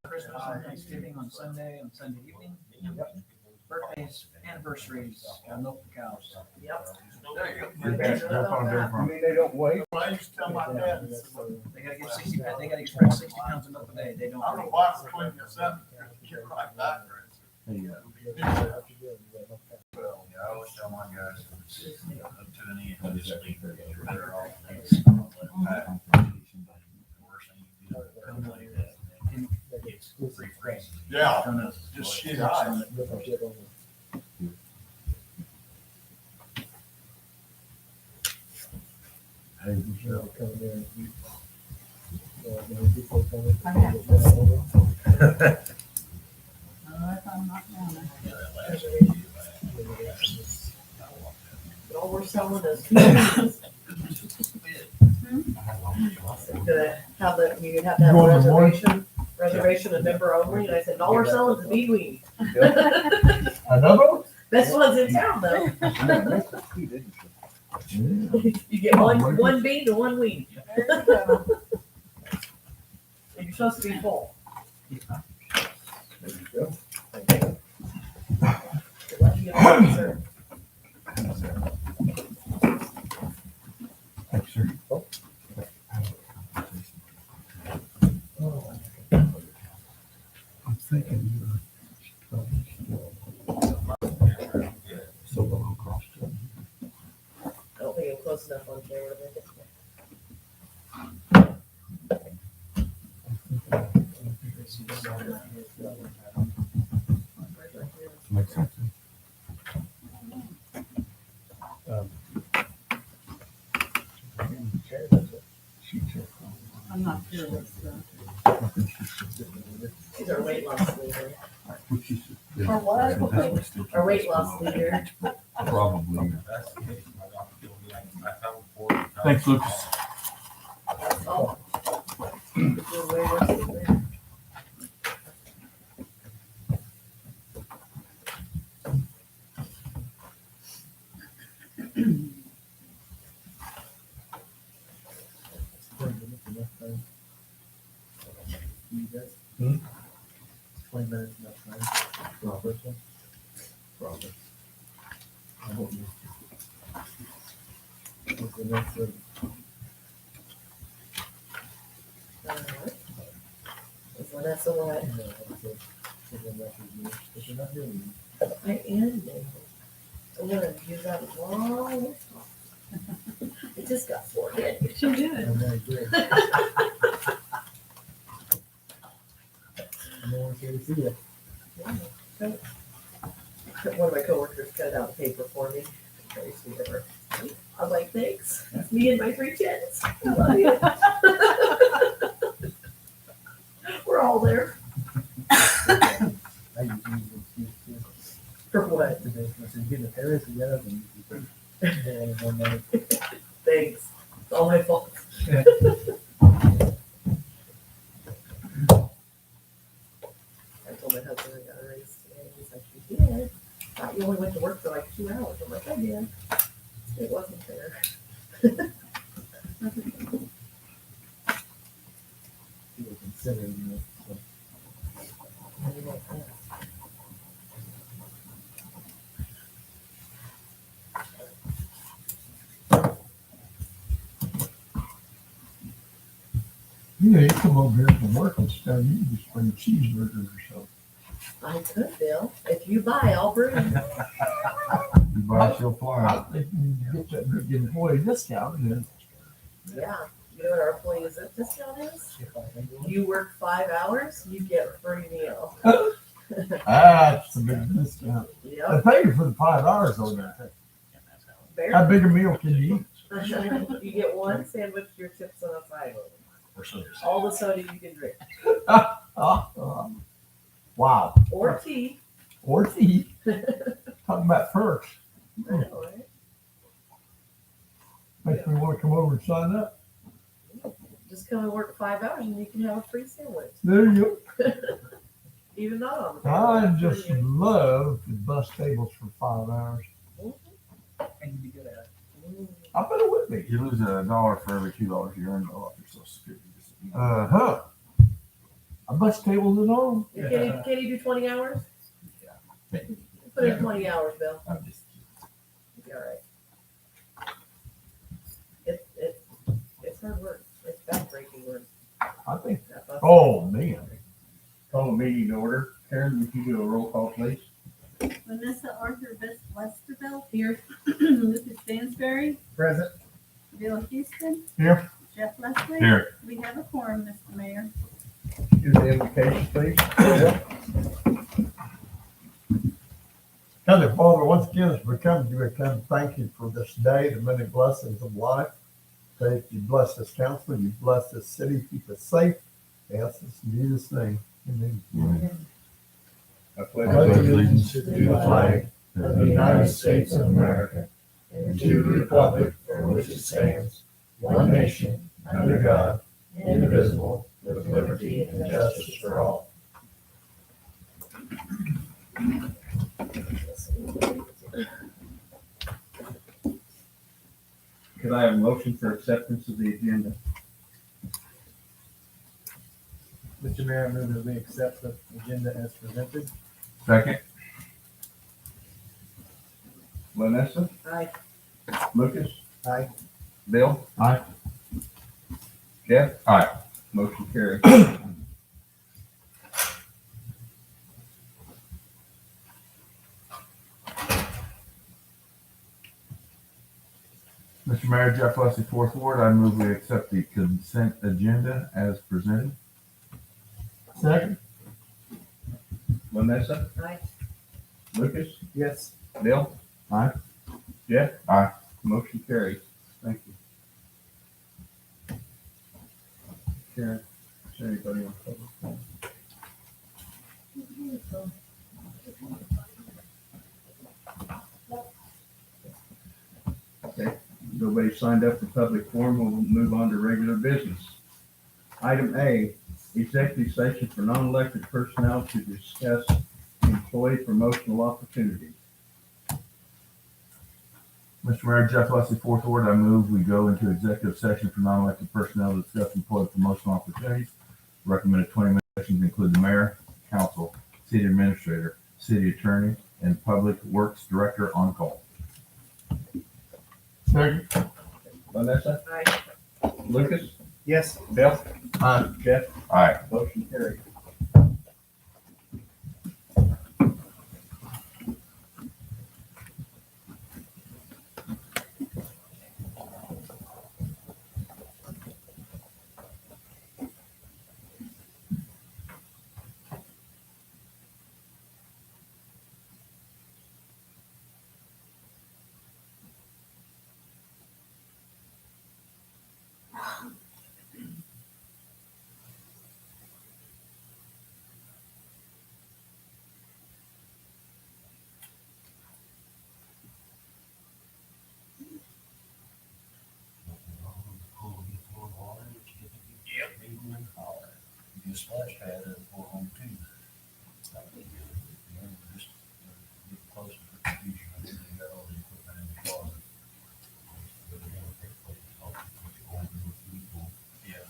Christmas and Thanksgiving on Sunday evening. Birthdays, anniversaries, gotta milk the cows. Yep. There you I mean, they don't wait. I used to tell my dad, They gotta get 60, they gotta extract 60 pounds of milk a day. They don't. I don't know why it's cleaning yourself. You're right back. Yeah, I always tell my guys, it's up to an end, just leave it. They're all things. Worst thing you do is come like that, and then it's free freezing. Yeah, Don't know. just shit eyes. Hey, Michelle. All we're selling is to have the, you have to have a reservation and member only, and I said, all we're selling is bean weed. Another one? Best ones in town though. You get one bean to one weed. And you're supposed to be full. There you go. Let you get a dessert. Thanks, sir. I'm thinking you're probably still below cross check. I don't think I'm close enough on camera. Makes sense. I'm not sure what's the. She's our weight loss leader. For what? Our weight loss leader. Probably. Thanks, Lucas. That's all. You're way worse than that. Is Vanessa what? I am. I'm gonna use that long. It just got forwarded. She did. One of my coworkers cut out the paper for me. Very sweet of her. I was like, thanks. That's me and my 3 kids. I love you. We're all there. For what? Thanks. It's all my fault. I told my husband I got a raise today. He's like, you did? I thought you only went to work for like 2 hours. I'm like, I did. It wasn't fair. Yeah, you come over here from work and stuff, you can just bring a cheeseburger or something. I could, Bill. If you buy, I'll bring. You buy, she'll fly. I think you get that big employee discount, and then Yeah. You know what our employee discount is? You work 5 hours, you get a free meal. that's a big discount. Yep. They pay you for the 5 hours over there. How Barely. big a meal can you eat? You get one sandwich, your chips on a side. Or so. All the soda you can drink. Wow. Or tea. Or tea. Talking about perks. I know, right? Makes me want to come over and sign up. Just come and work 5 hours and you can have a free sandwich. There you go. Even not on the I payroll. just love to bust tables for 5 hours. And you'd be good at it. I bet it would be. You lose $1 for every $2 you earn off your Social Security. Uh-huh. I bus tables and all. Can he do 20 hours? Yeah. Put in 20 hours, Bill. I'm just You'll be all right. It's hard work. It's backbreaking work. I think, That bus. oh, man. Call the meeting to order. Karen, would you do a roll call, please? Vanessa Arthur Westervelt. Here. Lucas Stansberry. Present. Bill Houston. Here. Jeff Leslie. Here. We have a quorum, Mr. Mayor. Do the invocation, please. Heavenly Father, once again, as we come to you, we come to thank you for this day, the many blessings of life. That you bless this council, you bless this city, keep us safe. Ask this in Jesus' name. Amen. I I pledge pledge allegiance allegiance to the flag of the United States of America and to the republic for which it stands, one nation, under God, indivisible, with liberty and justice for all. Could I have a motion for acceptance of the agenda? Mr. Mayor, I move that we accept the agenda as presented. Second. Vanessa? Aye. Lucas? Aye. Bill? Aye. Jeff? Aye. Motion carried. Mr. Mayor, Jeff Leslie, Fourth Ward, I move we accept the consent agenda as presented. Second. Vanessa? Aye. Lucas? Yes. Bill? Aye. Jeff? Aye. Motion carried. Thank you. Karen, is there anybody on public phone? Okay, nobody signed up for public forum. We'll move on to regular business. Item A, executive session for non-elected personnel to discuss employee promotional opportunities. Mr. Mayor, Jeff Leslie, Fourth Ward, I move we go into executive session for non-elected personnel to discuss employee promotional opportunities. Recommended 20-minute sessions include the mayor, council, city administrator, city attorney, and public works director on call. Second. Vanessa? Aye. Lucas? Yes. Bill? Aye. Jeff? Aye. Motion carried. Do a splash pad and pour on too. Just get closer to the future. I think they got all the equipment in the closet. Yeah.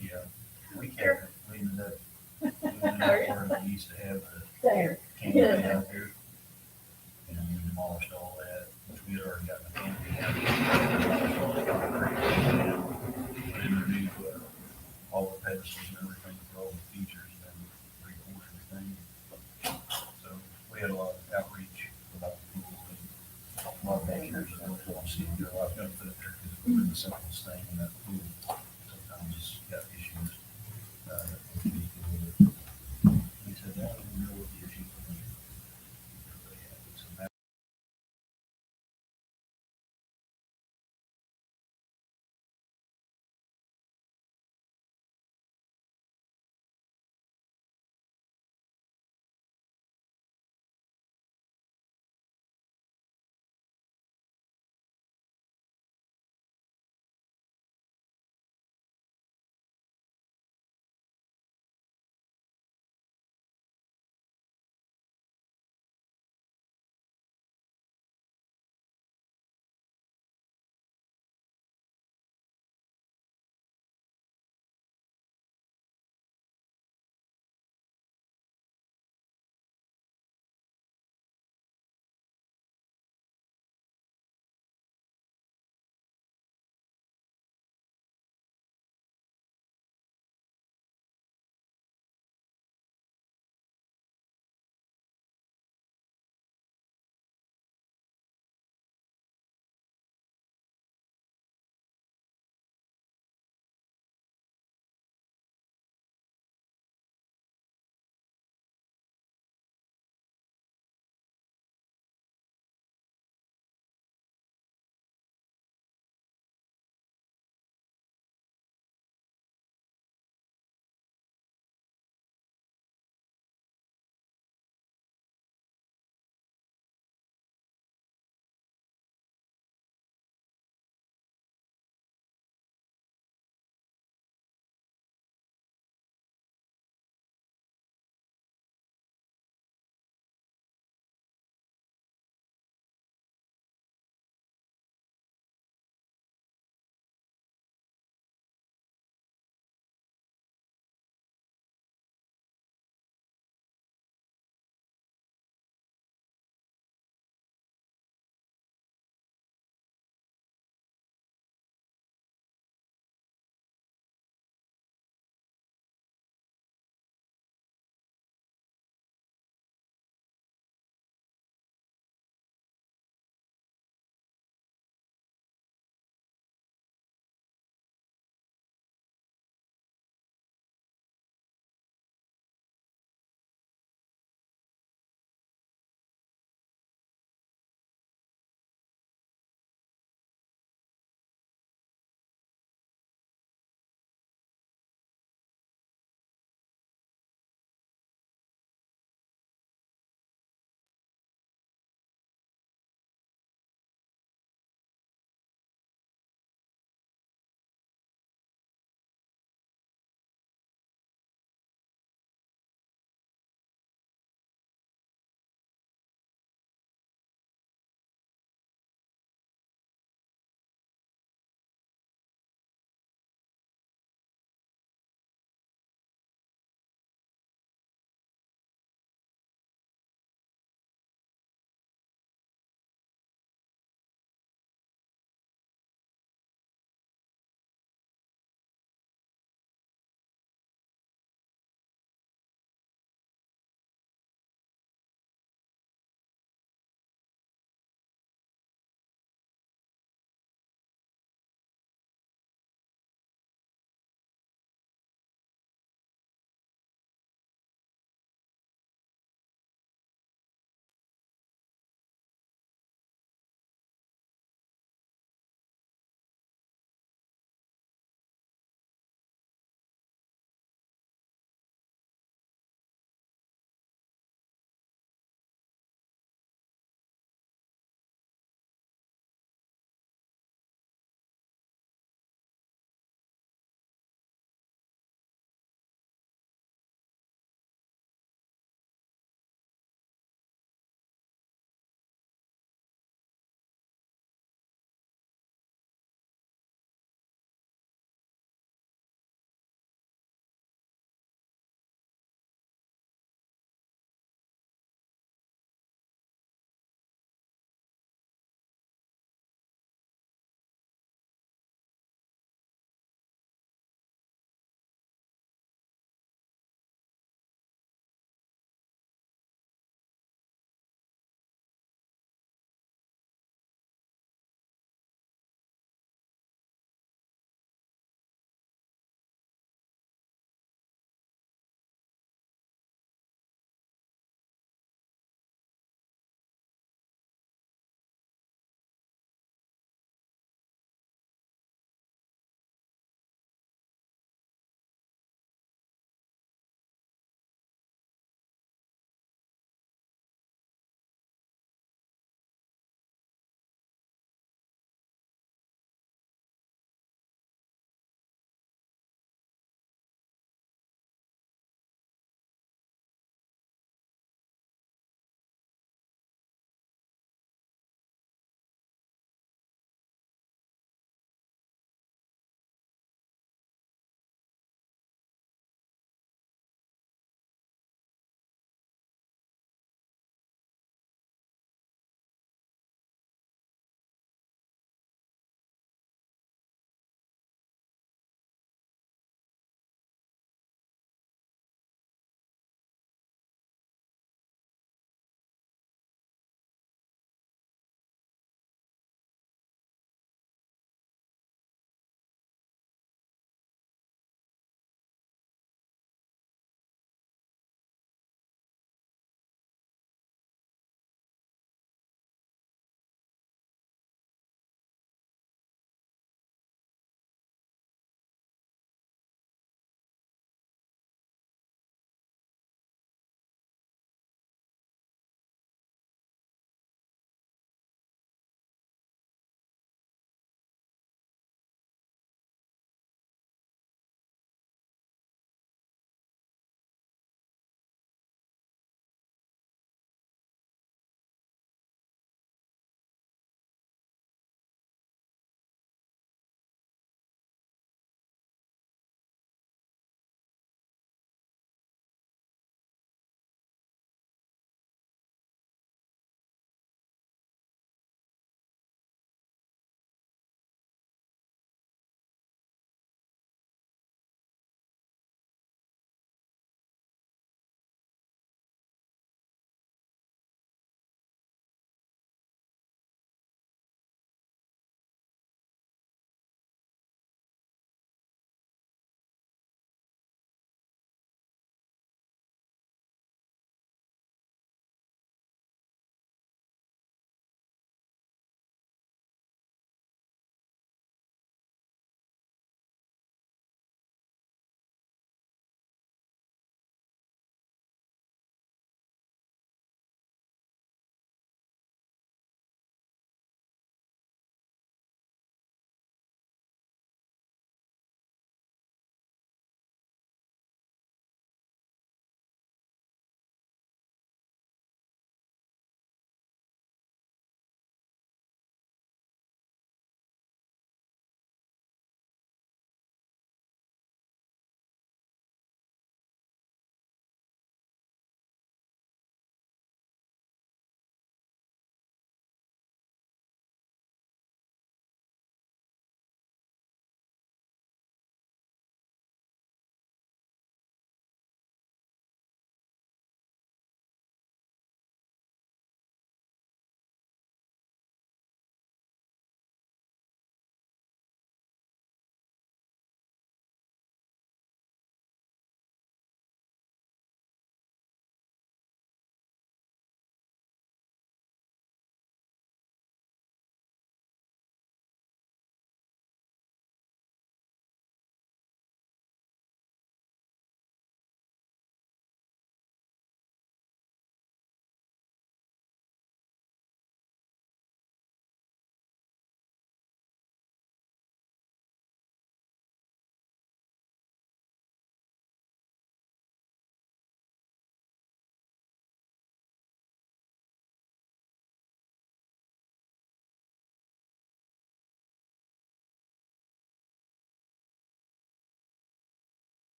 Yeah, we kept it, cleaned it up. Where we used to have the There. canopy out there. And we demolished all that, which we had already got the canopy out. Demolished all the concrete. Put in the new, all the pedestals and everything for all the features and then report everything. So we had a lot of outreach about the pool and a lot of pictures and we want to see if there are a lot of benefit there because it was the simplest thing in that pool. Sometimes it's got issues. He said, I don't know what the issue is. So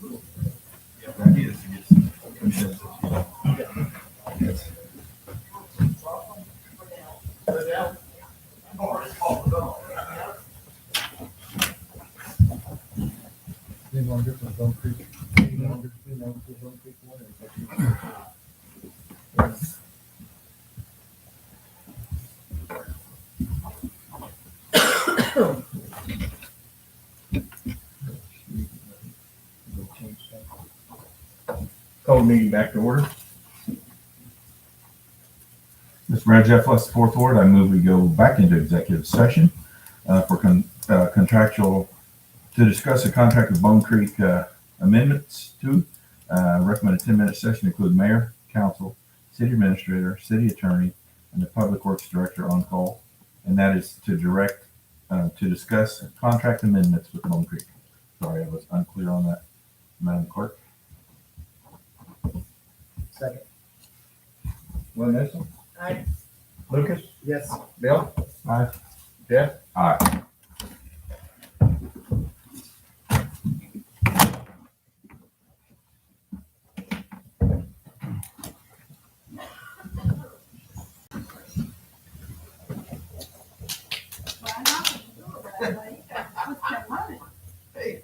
The idea is to get some consensus. Any longer for Bone Creek? Any longer for Bone Creek one or executive? Call the meeting back to order. Mr. Mayor, Jeff West, Fourth Ward, I move we go back into executive session for contractual, to discuss a contract with Bone Creek amendments to recommend a 10-minute session include mayor, council, city administrator, city attorney, and the public works director on call. And that is to direct, to discuss contract amendments with Bone Creek. Sorry, I was unclear on that, Madam Clerk. Second. Lynn Newsom, Aye. Lucas, Yes. Bill, Aye. Jeff, Aye. Hey.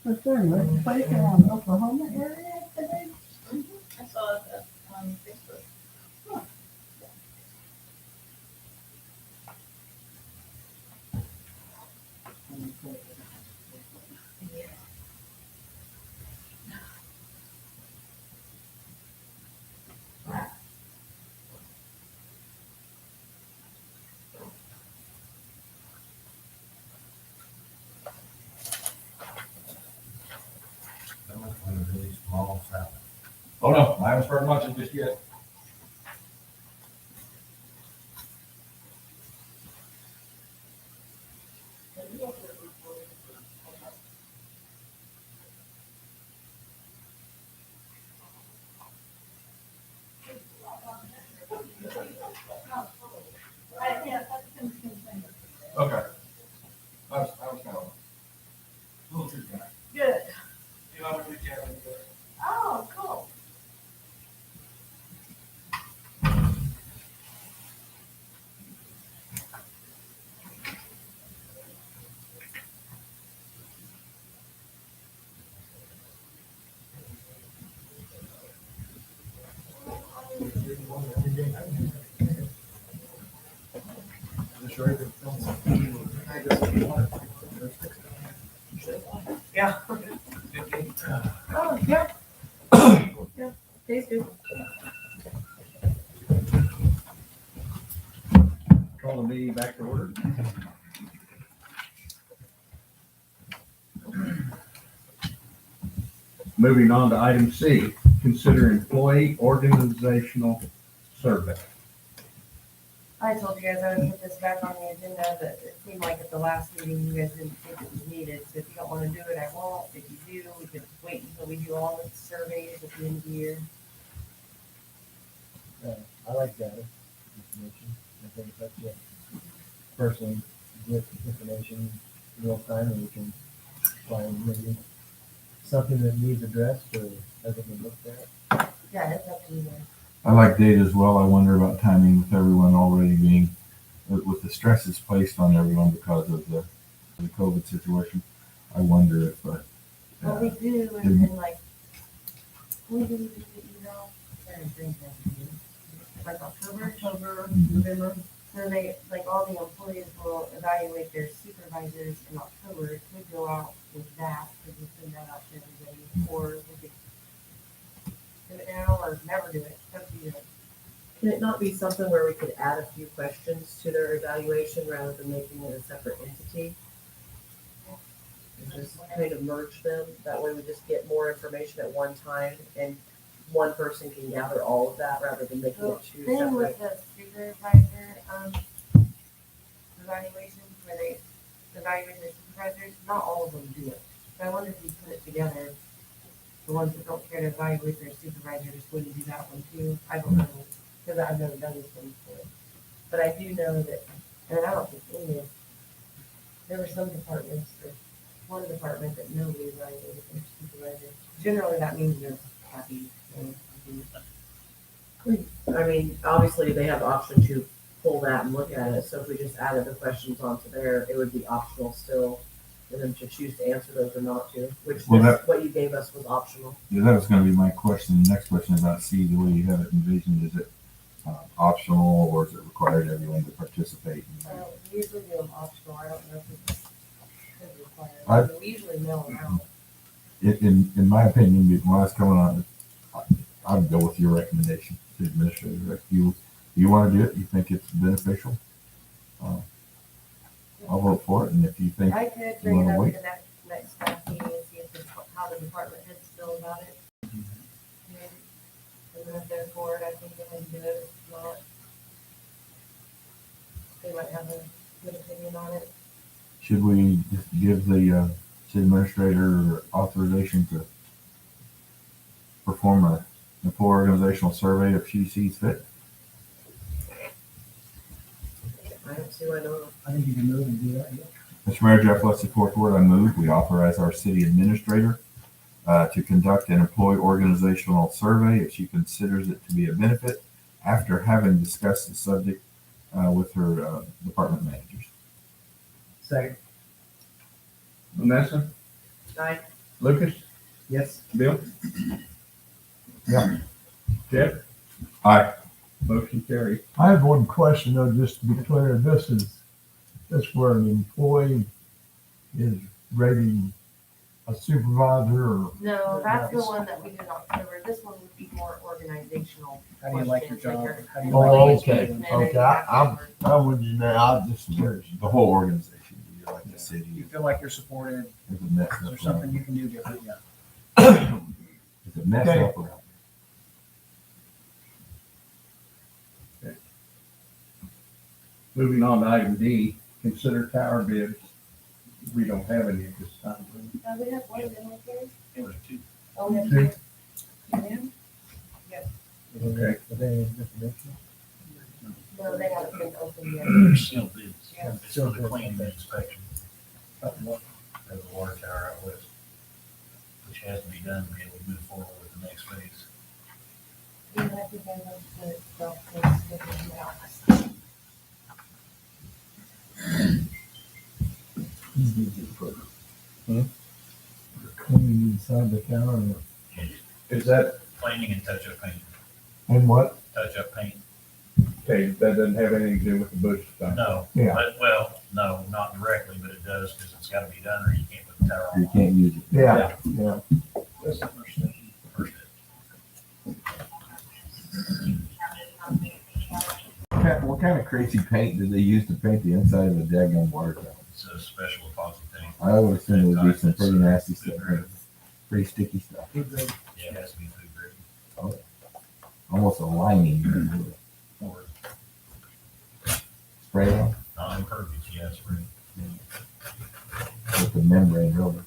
Was there a place around Oklahoma area today? I saw it on Facebook. That looks like a really small salad. Oh, no, I haven't started luncheon just yet. Okay. I was kind of. A little too fast. Good. You know, we can't. Oh, cool. Yeah. Oh, yeah. Yeah, tastes good. Call the meeting back to order. Moving on to item C, consider employee organizational survey. I told you guys I would put this back on the agenda, but it seemed like at the last meeting, you guys didn't think it was needed, so if you don't wanna do it, I won't. If you do, we could wait until we do all the surveys at the end of the year. I like that information. I think that's what personally get information real time and we can find maybe something that needs addressed or hasn't been looked at. Yeah, it's up to you guys. I like data as well. I wonder about timing with everyone already being, with the stresses placed on everyone because of the COVID situation. I wonder if, Well, we do, and then like, we do, you know, certain things that we do. Like October, November, so they, like, all the employees will evaluate their supervisors in October. It could go out with that, could we send that out to everybody, or we could do it now or never do it, it's up to you. Can it not be something where we could add a few questions to their evaluation rather than making it a separate entity? And just kind of merge them, that way we just get more information at one time and one person can gather all of that rather than making So it two then with separate. the supervisor, evaluations, where they evaluate their supervisors, not all of them do it. So I wonder if you put it together, the ones that don't care to evaluate their supervisors wouldn't do that one too. I don't know, because I've never done this one before. But I do know that, and I don't think any of, there were some departments, or one department that nobody evaluated their supervisor. Generally, that means they're happy. and happy. I mean, obviously, they have the option to pull that and look at it, so if we just added the questions onto there, it would be optional still for them to choose to answer those or not to, which Well, this, what you gave us was optional. yeah, that was gonna be my question. The next question about C, the way you have it envisioned, is it optional or is it required everyone to participate? We usually do them optional, I don't know if it's required. I- We usually mail them out. In my opinion, when I was coming on, I would go with your recommendation to the administrator. If you want to do it, you think it's beneficial, I'll vote for it. And if you think, I could bring it wanna up wait? at the next staff meeting and see if how the department heads feel about it. Maybe. And then if they're for it, I think they can do it, if not, they might have a good opinion on it. should we just give the city administrator authorization to perform a employee organizational survey if she sees fit? I don't see why not. I think you can move and do that, yeah. Mr. Mayor, Jeff Leslie, fourth ward, I move we authorize our city administrator to conduct an employee organizational survey if she considers it to be a benefit after having discussed the subject with her department managers. Second. Vanessa? I, Lucas, Yes. Bill? Yeah. Jeff? Aye. Motion carried. I have one question though, just to be clear, this where an employee is rating a supervisor or, No, that's the one that we did in October. This one would be more organizational. How do you like your questions, job? like How do you oh, like okay, Minutes, okay, I'm with you now, I'm just curious. The whole organization, do you like the city? You feel like you're supported? Is it messed Is there up? something you can do different? Yeah. Is it messed Okay. up around? Moving on to item D, consider tower bids. We don't have any at this time. We have one of them right there. It was two. Oh, we have Two. two. Yeah. Okay. Are there any information? No, they haven't been opened yet. They're sealed bids. Yeah. It's for the cleaning and inspection About what? of the water tower out west, which has to be done to be able to move forward with the next phase. You have to have them to self- to- to- Cleaning inside the tower Is that, Cleaning and touch-up paint, and what? touch-up paint. okay, that doesn't have anything to do with the bush stuff? No, Yeah. but, well, no, not directly, but it does because it's got to be done or you can't put the tower You on. can't use it. Yeah, yeah. That's the first step. First step. What kind of crazy paint did they use to paint the inside of a daggone water tower? It's a special deposit paint. I would assume it would be some pretty nasty stuff, pretty sticky stuff, Food grade. Yeah, it has to be food grade. almost a lining. Or Spray on non-impervious, yes, right. with the membrane rubber.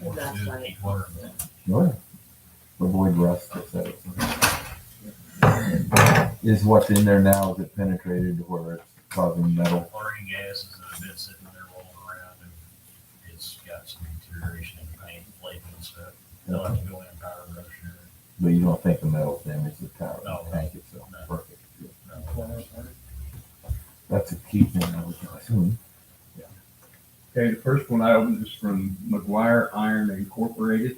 Or That's do right. keep water in it. Sure. Avoid rust, etc. Is what's in there now, is it penetrated to where it's causing metal? Chlorine gases that have been sitting there rolling around and it's got some deterioration in the paint, flaking and stuff. They'll have to go in and powder brush it. But you don't think the metal's damaged the tower, No. the tank itself? No. Perfect. Good. No. That's a key thing, I would assume. Okay, the first one I opened is from McGuire Iron Incorporated.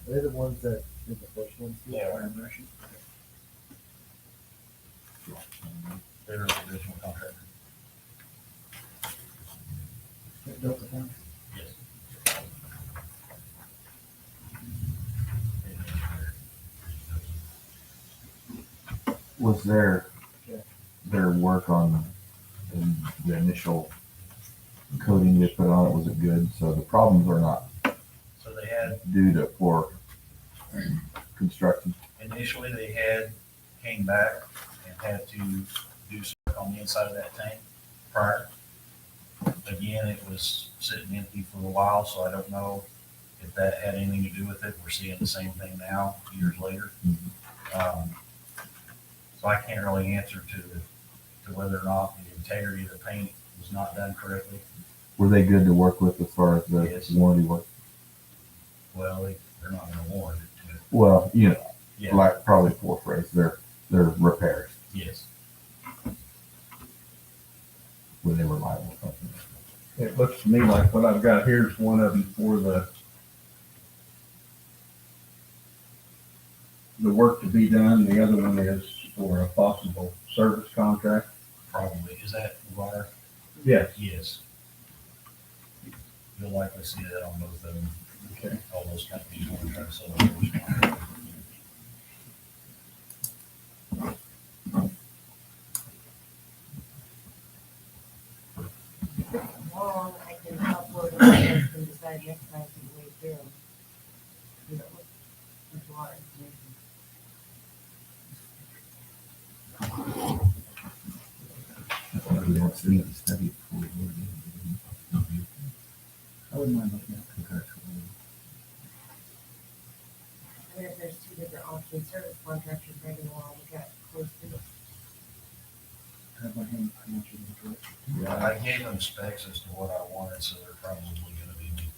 They're the ones that did the first one. Yeah, iron brushing. They're the original contractor. That built the town. Yes. Was their work on the initial coating they put on it, was it good? So the problems are not So they had, due to poor construction. initially they had, came back and had to do some work on the inside of that tank prior. Again, it was sitting empty for a while, so I don't know if that had anything to do with it. We're seeing the same thing now, years later. So I can't really answer to whether or not the integrity of the paint was not done correctly. Were they good to work with as far as the Yes. warranty work? Well, they're not gonna warrant it to it. Well, you know, Yeah, like probably poor phrase, they're repairs. yes. Were they reliable company? It looks to me like what I've got here is one of them for the work to be done. The other one is for a possible service contract. Probably. Is that wire? Yes. Yes. You'll likely see that on both of them. Okay. All those companies want to try to sell those. Long, I can upload them and decide next time to wait through them. You know, with a lot of information. We don't see the study before we vote in. I wouldn't mind looking at And if there's two different options, service contractors right along, we got close to it. it. Have my hand, I want you to look I gave them specs as to what I wanted, so they're probably gonna be meeting.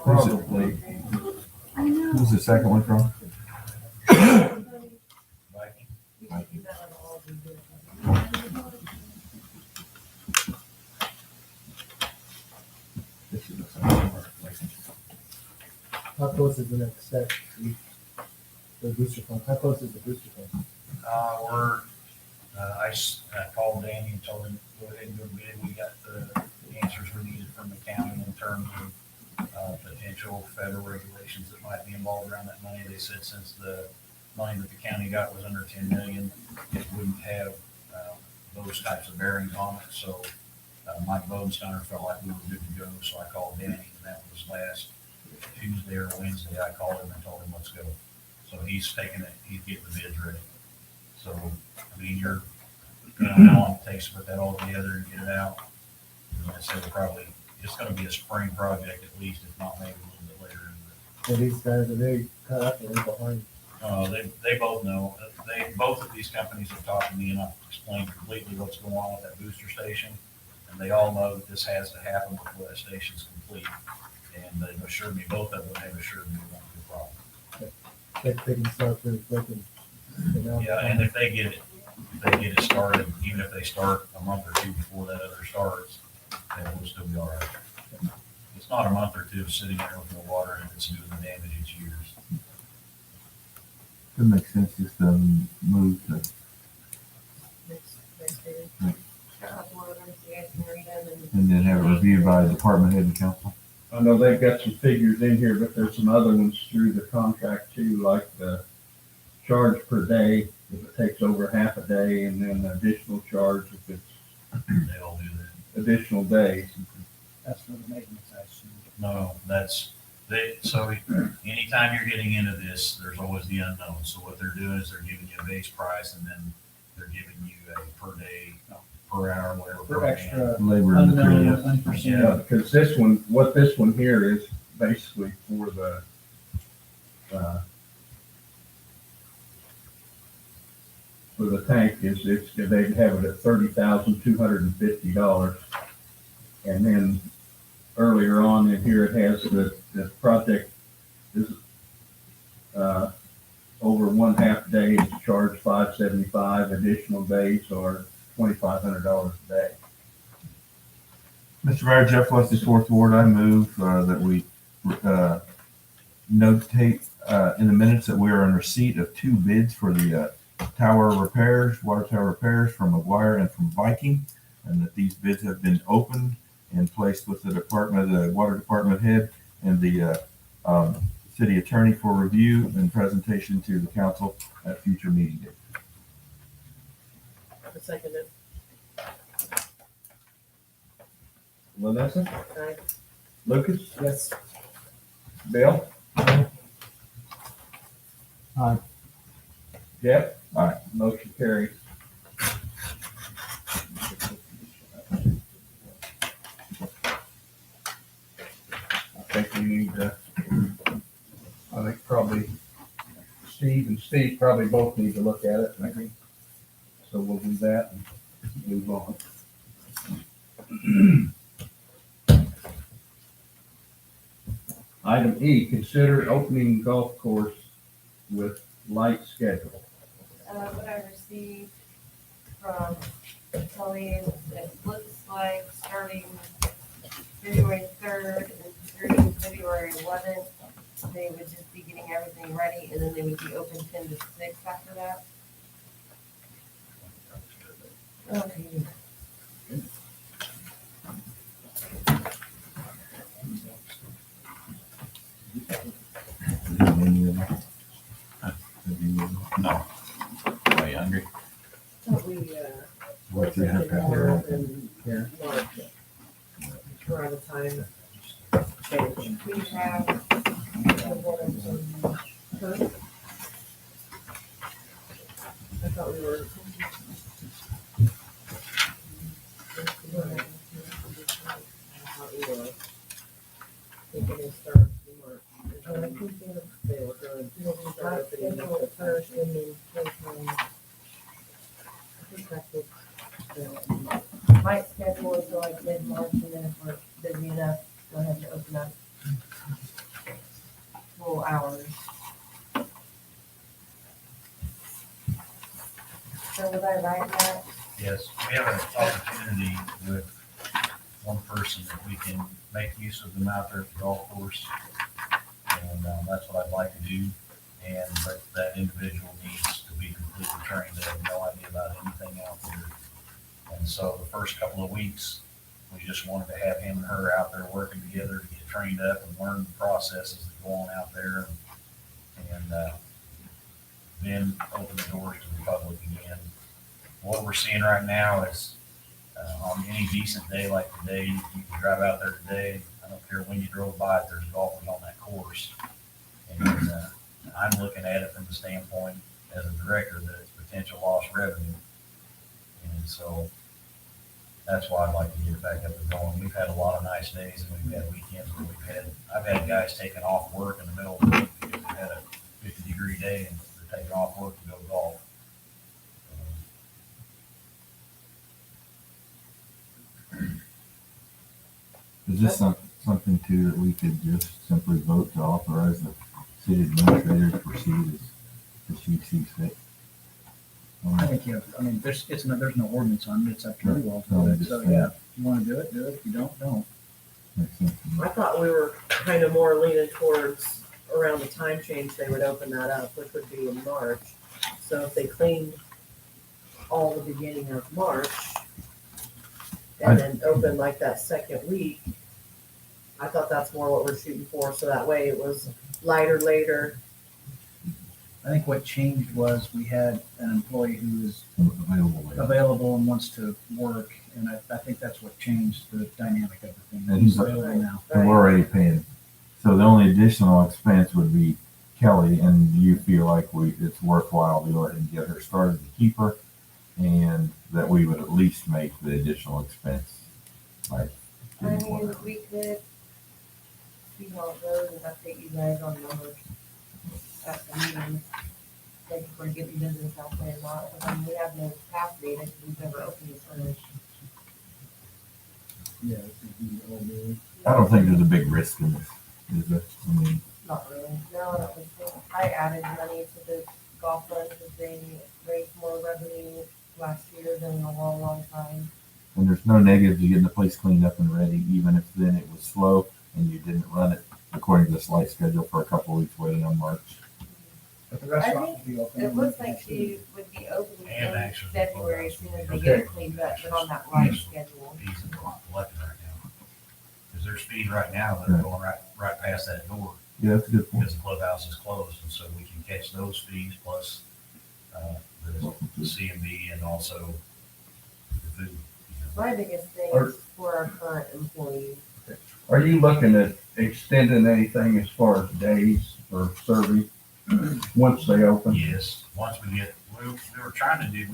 Probably. I know. Who's the second one from? Viking? We should do that on all of these. This is the second one. How close is the next step? The booster pump, how close is the booster pump? I called Danny and told him, go ahead and go bid. We got the answers we needed from the county in terms of potential federal regulations that might be involved around that money. They said since the money that the county got was under 10 million, it wouldn't have those types of bearings on it. So Mike Bodensteiner felt like we were good to go. So I called Danny, and that was last Tuesday or Wednesday. I called him and told him, let's go. So he's taking it, he's getting the bids ready. So, I mean, you know how long it takes to put that all together and get it out. And I said, it's gonna be a spring project at least, if not maybe a little bit later. And these guys, are they cut up or behind? They both know. Both of these companies have talked to me, and I've explained completely what's going on with that booster station. And they all know that this has to happen before that station's complete. And they've assured me, both of them have assured me it won't be a problem. They can start pretty quick and. Yeah, and if they get it started, even if they start a month or two before that other starts, then we'll still be all right. It's not a month or two sitting there with no water and it's doing the damage it's years. It makes sense just to move to, Next meeting. Got a couple of them, so you guys can read them and then have it reviewed by department head and council. I know they've got some figures in here, but there's some other ones through the contract too, like the charge per day if it takes over half a day, and then additional charge if it's They all do that. additional days. That's for the maintenance, I assume. No, so anytime you're getting into this, there's always the unknown. So what they're doing is they're giving you a base price and then they're giving you a per day, per hour, whatever. For per extra man. Labor and unknown, materials. unforeseen. Yeah, because what this one here is basically for the tank they have it at $30,250. And then earlier on in here, it has the project is, over 1/2 day is charged $575, additional days are $2,500 a day. Mr. Mayor, Jeff Leslie's fourth ward, I move that we notate in the minutes that we are in receipt of 2 bids for the tower repairs, water tower repairs from McGuire and from Viking, and that these bids have been opened and placed with the water department head and the city attorney for review and presentation to the council at future meeting date. I second it. Vanessa, Aye. Lucas, Yes. Bill? Aye. Jeff? Aye. Motion carries. I think we need to, I think probably Steve and Steve probably both need to look at it, maybe. So we'll do that and move on. Item E, consider opening golf course with light schedule. what I received from Kelly, it looks like starting February 3rd and through February 11th, they would just be getting everything ready, and then they would be open 10 to 6 after that. Okay. around the time change. We have the one Huh? I thought we were. I thought we were thinking they start in March. They were going to start opening up the first and then I think that's it. Might schedule until like mid-March, and then if we're busy enough, go ahead and open up full hours. So was I right, Matt? Yes, we have an opportunity with one person that we can make use of them out there at the golf course. And that's what I'd like to do. But that individual needs to be completely trained. They have no idea about anything out there. And so the first couple of weeks, we just wanted to have him and her out there working together to get trained up and learn the processes that go on out there. And then open the doors to the public again. What we're seeing right now is on any decent day like today, you can drive out there today. I don't care when you drove by it, there's golfers on that course. And I'm looking at it from the standpoint as a director that it's potential lost revenue. And so that's why I'd like to get it back up and going. We've had a lot of nice days, and we've had weekends where I've had guys taking off work in the middle of the week because we had a 50-degree day and they're taking off work to go golf. Is this something too that we could just simply vote to authorize the city administrator to proceed as she sees fit? I think you have, I mean, there's no ordinance on it, it's up to you all to do it, so yeah, if you wanna do it, if you don't. Makes sense to me. I thought we were kind of more leaning towards around the time change, they would open that up, which would be in March. So if they cleaned all the beginning of March and then open like that second week, I thought that's more what we're shooting for, so that way it was lighter later. I think what changed was we had an employee who is Available later. available and wants to work, and I think that's what changed the dynamic of the thing. And He's he's- available now. And we're already paying. So the only additional expense would be Kelly, and you feel like it's worthwhile to go ahead and get her started to keep her, and that we would at least make the additional expense. Like, I mean, we could see how it goes and update you guys on numbers at the meeting. Like if we're getting business out there or not, but I mean, we have no capacity, and we've never opened this furnace. Yeah, this is the old day. I don't think there's a big risk in this, is there? I mean, Not really, no, I don't think so. I added money to the golf fund because they raised more revenue last year than in a long, long time. and there's no negative to getting the place cleaned up and ready, even if then it was slow and you didn't run it according to the slight schedule for a couple of weeks waiting on March. But the restaurant will be open. It looks like she would be opening And in actually, February as soon as they get it cleaned up, but on that light schedule. Fees and collecting right now. Because there's fees right now that are going right past that door Yeah, that's a good point. because the clubhouse is closed. And so we can catch those fees plus the C&B and also the food. My biggest thing Or- is for our current employees. Are you looking at extending anything as far as days for serving once they open? Yes, once we get, we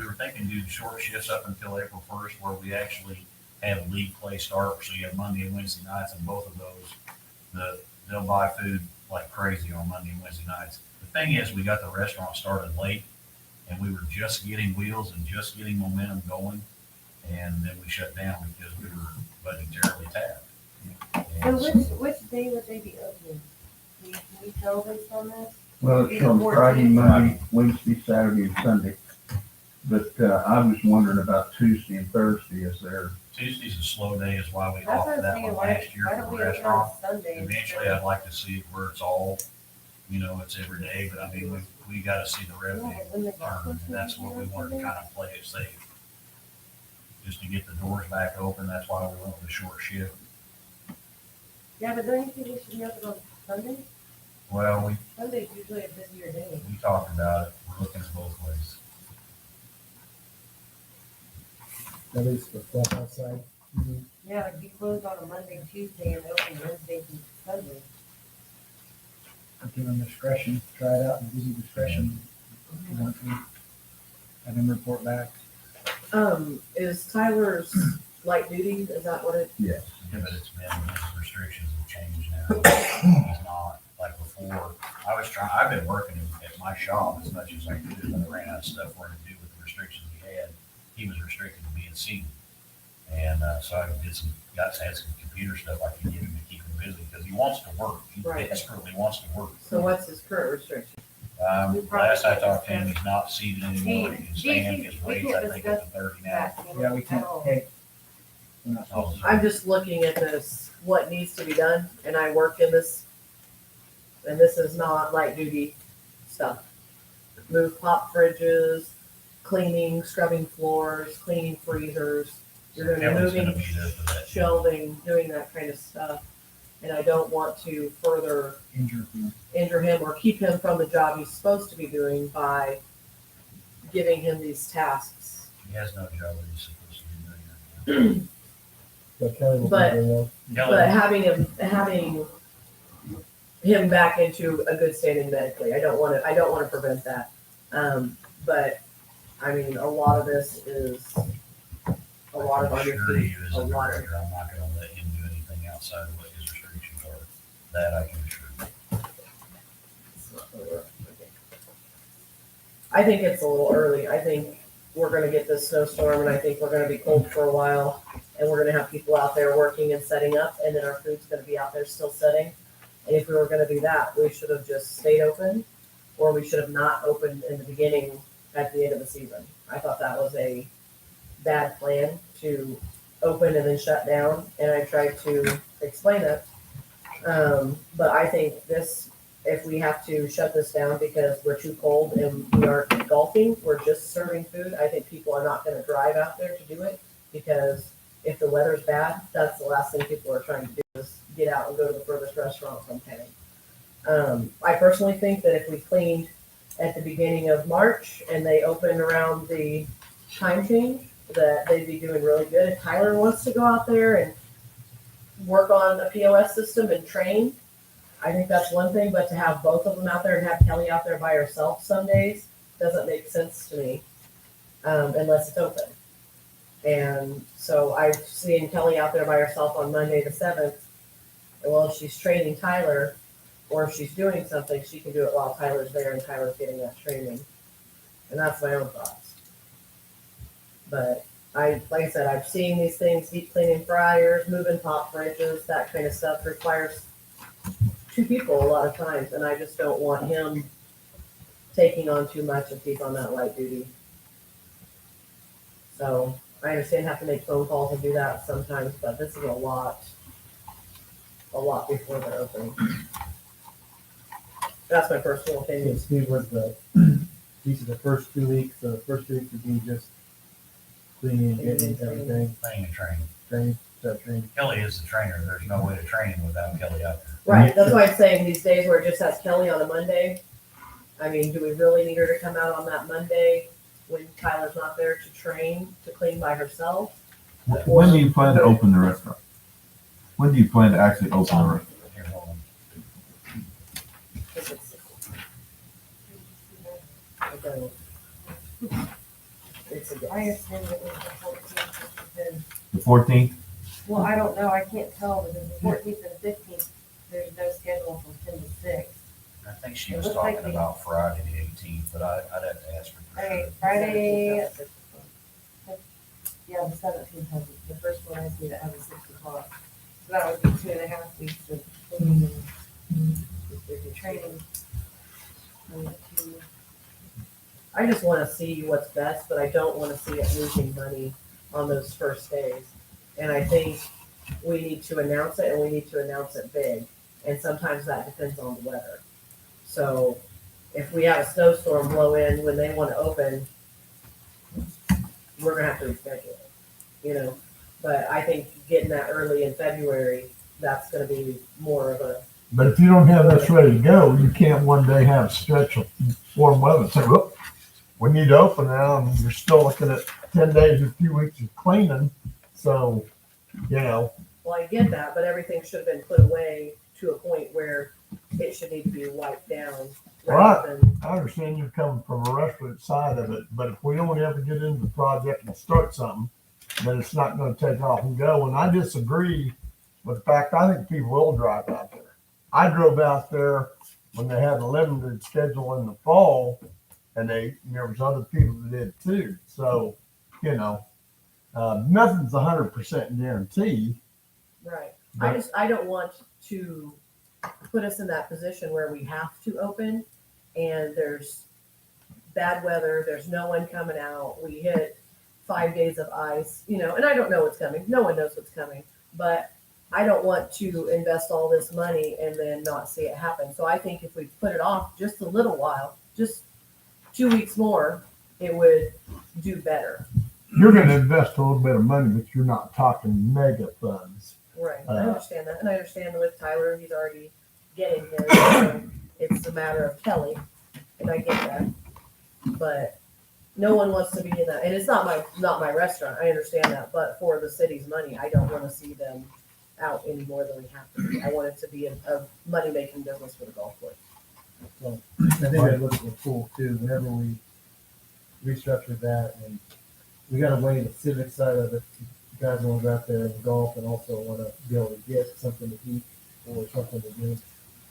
were thinking do short shifts up until April 1st where we actually have a league play start. So you have Monday and Wednesday nights, and both of those, they'll buy food like crazy on Monday and Wednesday nights. The thing is, we got the restaurant started late and we were just getting wheels and just getting momentum going. And then we shut down because we were budgetarily tapped. So And so- which day would they be opening? Can you tell us on this? Well, it's from Friday, Monday, Wednesday, Saturday, and Sunday. But I was wondering about Tuesday and Thursday. Is there? Tuesday's a slow day is why we That's what I offered was that thinking, one why, last year why for don't the we open restaurant. on Sunday? Eventually, I'd like to see it where it's all, it's every day, but I mean, we gotta see the revenue turn, and that's what we wanted to kind of play it safe. Just to get the doors back open, that's why we went with a short shift. Yeah, but don't you think we should be open on Sunday? Well, Sunday's usually a busier day. we talked about it, we're looking at both ways. At least for clubhouse side. Yeah, like be closed on a Monday, Tuesday, and open Wednesday through Sunday. Give them discretion, try it out and give you discretion. If you want to. Have him report back. Is Tyler's light duty, is that what it, Yeah, but it's been, his restrictions have changed now. He's not, like before, I've been working at my shop as much as I could, but I ran out of stuff for him to do with the restrictions he had. He was restricted to being seated. And, so I had some computer stuff I could give him to keep him busy, because he wants to work. He Right. desperately wants to work. so what's his current restriction? Last I talked to him, he's not seated anymore. He can Gee, stand, his we rates, can't I think, up to 30 now. That, you know, Yeah, we at can't, all. hey. We're not supposed to. I'm just looking at this, what needs to be done, and I work in this, and this is not light duty stuff. Move pop fridges, cleaning, scrubbing floors, cleaning freezers, you're gonna be Kelly's gonna moving be there for that. shelving, doing that kind of stuff. And I don't want to further Injure him. injure him or keep him from the job he's supposed to be doing by giving him these tasks. He has no job that he's supposed to be doing right So Kelly will be But- there now. now. But having him back into a good standing medically, I don't want to prevent that. But I mean, a lot of this is a lot of I'm on your sure feet, he is a a lot of. director. I'm not gonna let him do anything outside of what his restrictions are. That I can assure you. I think it's a little early. I think we're gonna get this snowstorm and I think we're gonna be cold for a while. And we're gonna have people out there working and setting up, and then our food's gonna be out there still setting. And if we were gonna do that, we should have just stayed open, or we should have not opened in the beginning at the end of the season. I thought that was a bad plan to open and then shut down, and I tried to explain it. But I think this, if we have to shut this down because we're too cold and we aren't golfing, we're just serving food, I think people are not gonna drive out there to do it, because if the weather's bad, that's the last thing people are trying to do is get out and go to the furthest restaurant from town. I personally think that if we cleaned at the beginning of March and they opened around the time change, that they'd be doing really good. If Tyler wants to go out there and work on a POS system and train, I think that's one thing, but to have both of them out there and have Kelly out there by herself some days doesn't make sense to me, unless it's open. And so I've seen Kelly out there by herself on Monday the 7th. And while she's training Tyler, or if she's doing something, she can do it while Tyler's there and Tyler's getting that training. And that's my own thoughts. But like I said, I've seen these things, deep cleaning fryers, moving pop fridges, that kind of stuff requires two people a lot of times. And I just don't want him taking on too much if he's on that light duty. So I understand have to make phone calls and do that sometimes, but this is a lot before they're open. That's my personal So opinion. Steve, was these are the first 2 weeks, the first 2 weeks would be just cleaning, getting everything, Playing and training. training, start training. Kelly is the trainer. There's no way to train him without Kelly out there. Right, that's why I'm saying these days where it just has Kelly on a Monday. I mean, do we really need her to come out on that Monday when Tyler's not there to train, to clean by herself? When do you plan to open the restaurant? When do you plan to actually open the restaurant? Here, hold on. 'Cause I don't- It's a I guess. assumed it was the 14th, because, The 14th? well, I don't know, I can't tell, because the 14th and 15th, there's no schedule from 10 to 6. I think she It was looks like talking we- about Friday the 18th, but I'd have to ask her for Okay, sure. Friday, yeah, the 17th has, the first one I see that has a 6 o'clock. So that would be 2.5 weeks of cleaning and training. And two- I just wanna see what's best, but I don't wanna see it losing money on those first days. And I think we need to announce it, and we need to announce it big, and sometimes that depends on the weather. So if we have a snowstorm blow in when they wanna open, we're gonna have to reschedule it, you know? But I think getting that early in February, that's gonna be more of a, But if you don't have this ready to go, you can't one day have a stretch of warm weather and say, whoop, we need to open now, and you're still looking at 10 days, a few weeks of cleaning. So you know, Well, I get that, but everything should have been put away to a point where it should need to be wiped down rather than, I understand you're coming from a restaurant side of it, but if we don't ever get into the project and start something, then it's not gonna take off and go. And I disagree with the fact, I think people will drive out there. I drove out there when they had a limited schedule in the fall, and there was other people that did too. So, you know, nothing's 100% guaranteed. right. But I don't want to put us in that position where we have to open and there's bad weather, there's no one coming out, we hit 5 days of ice, you know, and I don't know what's coming. No one knows what's coming, but I don't want to invest all this money and then not see it happen. So I think if we put it off just a little while, just 2 weeks more, it would do better. you're gonna invest a little bit of money, but you're not talking mega funds. Right, I understand that, and I understand with Tyler, he's already getting his, so it's a matter of Kelly, and I get that. But no one wants to be in that, and it's not my restaurant, I understand that, but for the city's money, I don't wanna see them out any more than we have to be. I want it to be a money-making business for the golf course. So I think that looks cool too, whenever we restructured that, and we gotta weigh the civic side of it. You guys wanna go out there and golf and also wanna be able to get something to eat or something to drink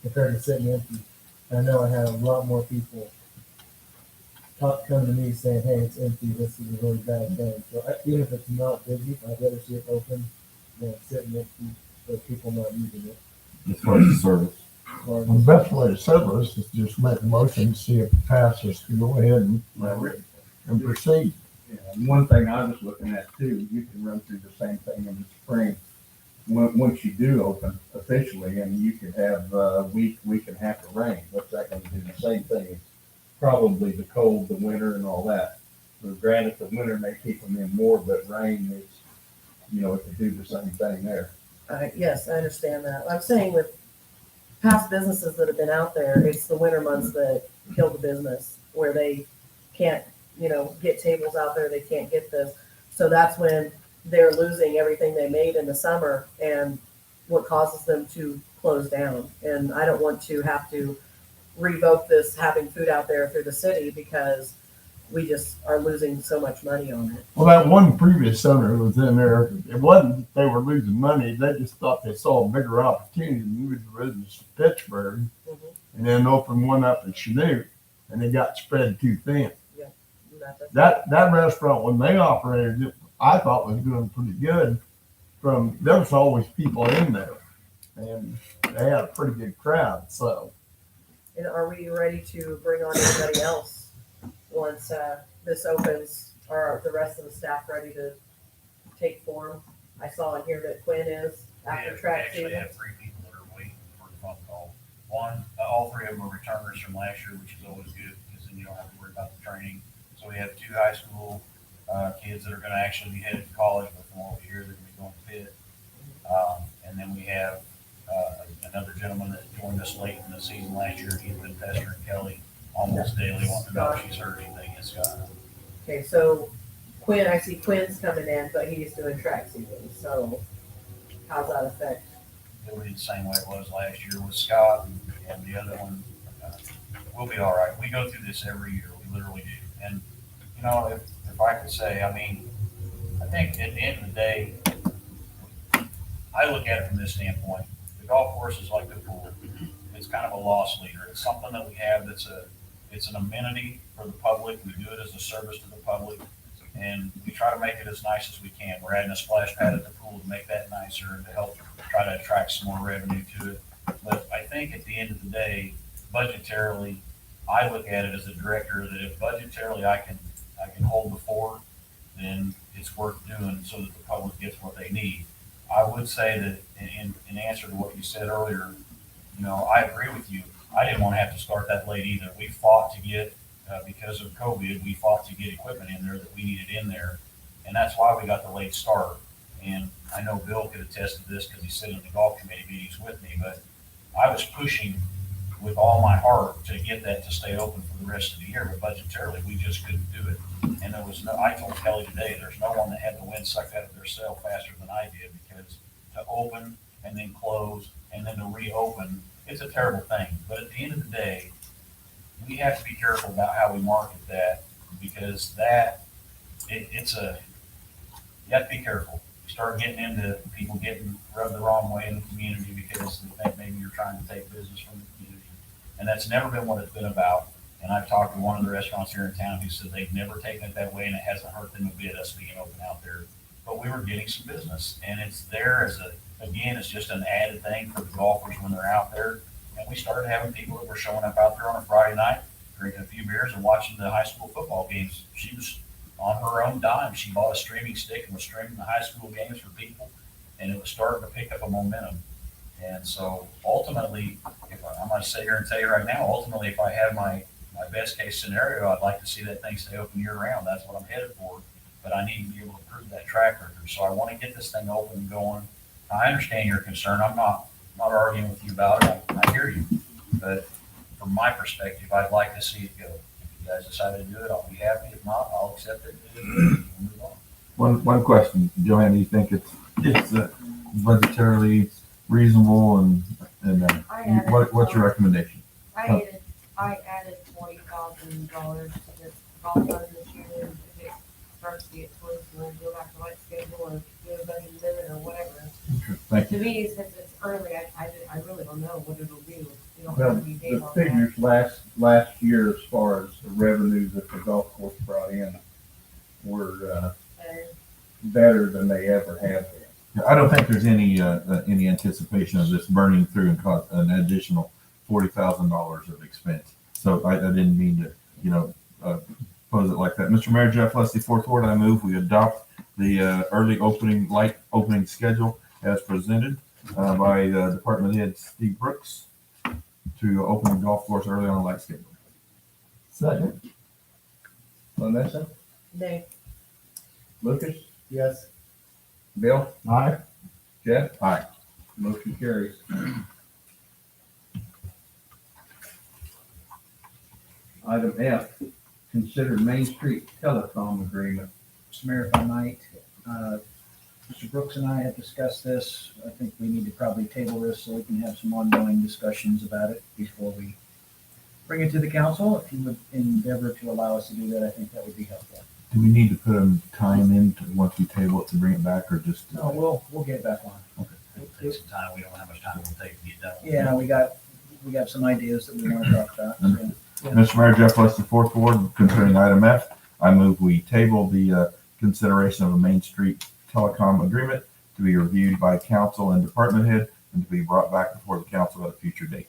compared to sitting empty. And I know I had a lot more people come to me saying, hey, it's empty, this is a really bad thing. So even if it's not busy, I'd rather see it open than sitting empty, so people not using it. As far as the service. Or The best way to settle this is just make a motion, see if it passes, to go ahead and proceed. Yeah, and one thing I was looking at too, you can run through the same thing in the spring. Once you do open officially, and you could have a week and a half of rain, what's that gonna do? The same thing. It's probably the cold, the winter and all that. But granted, the winter may keep them in more, but rain is, you know, it could do the same thing there. Yes, I understand that. I'm saying with past businesses that have been out there, it's the winter months that kill the business, where they can't, you know, get tables out there, they can't get this. So that's when they're losing everything they made in the summer and what causes them to close down. And I don't want to have to revoke this, having food out there through the city, because we just are losing so much money on it. Well, that one previous owner who was in there, it wasn't that they were losing money, they just thought they saw a bigger opportunity to move the business to Pittsburgh Mhm. and then open one up in Chanute, and they got spread too thin. That's- That restaurant, when they operated it, I thought was doing pretty good. There was always people in there, and they had a pretty good crowd, so. And are we ready to bring on anybody else once this opens? Are the rest of the staff ready to take form? I saw in here that Quinn is after track We actually season. have 3 people that are waiting for the phone call. One, all 3 of them are returners from last year, which is always good, because then you don't have to worry about the training. So we have 2 high school kids that are gonna actually be headed to college, but from what we hear, they're gonna be going to Pitt. And then we have another gentleman that joined us late in the season last year. He's been pestering Kelly almost daily, wanting to know if she's heard anything. It's Scott. Okay, so Quinn, I see Quinn's coming in, but he's doing track season, so how's that affect? It'll be the same way it was last year with Scott, and the other one, we'll be all right. We go through this every year. We literally do. And, you know, if I could say, I mean, I think at the end of the day, I look at it from this standpoint. The golf course is like the pool. It's kind of a loss leader. It's something that we have it's an amenity for the public. We do it as a service to the public, and we try to make it as nice as we can. We're adding a splash pad at the pool to make that nicer and to help try to attract some more revenue to it. But I think at the end of the day, budgetarily, I look at it as a director that if budgetarily I can hold the fort, then it's worth doing so that the public gets what they need. I would say that in answer to what you said earlier, you know, I agree with you. I didn't want to have to start that late either. We fought to get, because of COVID, we fought to get equipment in there that we needed in there. And that's why we got the late start. And I know Bill could attest to this because he's sitting in the golf committee meetings with me, but I was pushing with all my heart to get that to stay open for the rest of the year, but budgetarily, we just couldn't do it. And there was no, I told Kelly today, there's no one that had the wind sucked out of their sail faster than I did, because to open and then close and then to reopen, it's a terrible thing. But at the end of the day, we have to be careful about how we market that, because it's you have to be careful. You start getting into people getting rubbed the wrong way in the community because they think maybe you're trying to take business from the community. And that's never been what it's been about. And I've talked to one of the restaurants here in town who said they've never taken it that way, and it hasn't hurt them a bit, us being open out there. But we were getting some business, and it's there as again, it's just an added thing for the golfers when they're out there. And we started having people that were showing up out there on a Friday night, drinking a few beers and watching the high school football games. She was on her own dime. She bought a streaming stick and was streaming the high school games for people, and it was starting to pick up a momentum. And so ultimately, I'm going to sit here and tell you right now, ultimately, if I have my best case scenario, I'd like to see that thing stay open year round. That's what I'm headed for. But I need to be able to prove that track record. So I want to get this thing open and going. I understand your concern. I'm not arguing with you about it. I hear you. But from my perspective, I'd like to see it go. If you guys decide to do it, I'll be happy. If not, I'll accept it. We'll move on. One question, Joanne, do you think it's budgetarily reasonable and what's your recommendation? I added $20,000 to this golf fund this year, and if it starts to get close, we'll go back to light schedule or do a budget limit or whatever. Thank To you. me, since it's early, I really don't know what it'll do. We don't Well, have any data the on that. figures last year, as far as the revenues that the golf course brought in, were better than they ever have been. I don't think there's any anticipation of this burning through and cause an additional $40,000 of expense. So I didn't mean to, pose it like that. Mr. Mayor, Jeff Leslie, Fourth Ward, I move we adopt the light opening schedule as presented by Department Head Steve Brooks to open the golf course early on a light schedule. Second. Vanessa, Nay. Lucas, Yes. Bill, Aye. Jeff? Aye. Motion carries. Item F, consider Main Street telecom agreement. Mr. Mayor, if I might, Mr. Brooks and I have discussed this. I think we need to probably table this so we can have some ongoing discussions about it before we bring it to the council. If you would endeavor to allow us to do that, I think that would be helpful. Do we need to put a time in once we table it to bring it back, or just? No, we'll get back on. It'll take some time. We don't know how much time it will take to get done. Yeah, we got some ideas that we want to talk about. So, yeah. Mr. Mayor, Jeff Leslie, Fourth Ward, concerning item F, I move we table the consideration of a Main Street telecom agreement to be reviewed by council and department head and to be brought back before the council at a future date.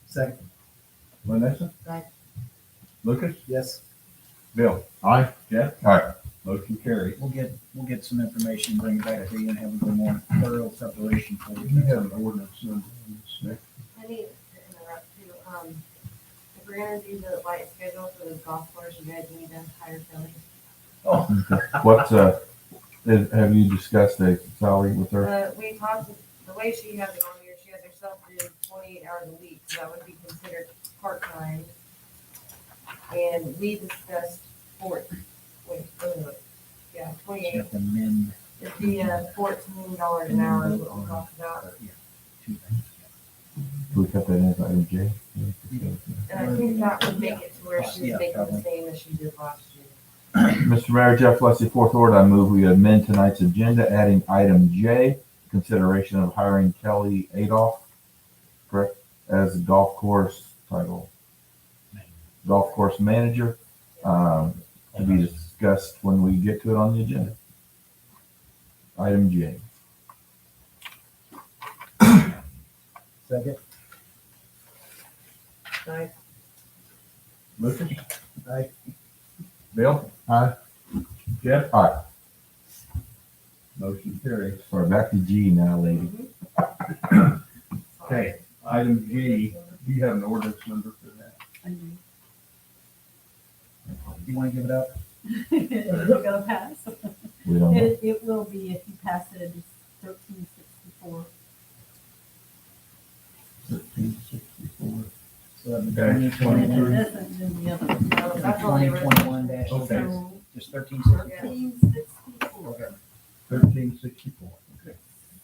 Second. Vanessa? Aye. Lucas? Yes. Bill? Aye. Jeff? Aye. Motion carries. We'll get some information, bring it back to you and have a little more thorough preparation for You you. have an ordinance number on this, Nick? I need to interrupt too. If we're gonna do the light schedule for the golf course, you guys need to hire Kelly. Oh, What, have you discussed a salary with her? We talked, the way she has it on here, she has herself do 28 hours a week, so that would be considered part-time. And we discussed 28. at the min. It'd be $14 an hour is what we talked about. Two things. Do we cut that in as item J? And I think that would make it to where she's Yeah, making probably. the same as she did last year. Mr. Mayor, Jeff Leslie, Fourth Ward, I move we amend tonight's agenda, adding item J, consideration of hiring Kelly Adolph, correct, as golf course title, golf course manager, to be discussed when we get to it on the agenda. Item J. Second. Aye. Lucas? Aye. Bill? Aye. Jeff? Aye. Motion carries. We're back to G now, lady. Okay, item G, do you have an ordinance number for that? You want to give it up? It'll go pass. We don't know. It will be if you pass it, it's 1364. 1364. So Okay. 2021, It isn't in the other one. No, that's only 2021 dash, Okay. So just 1364. 1364. 1364.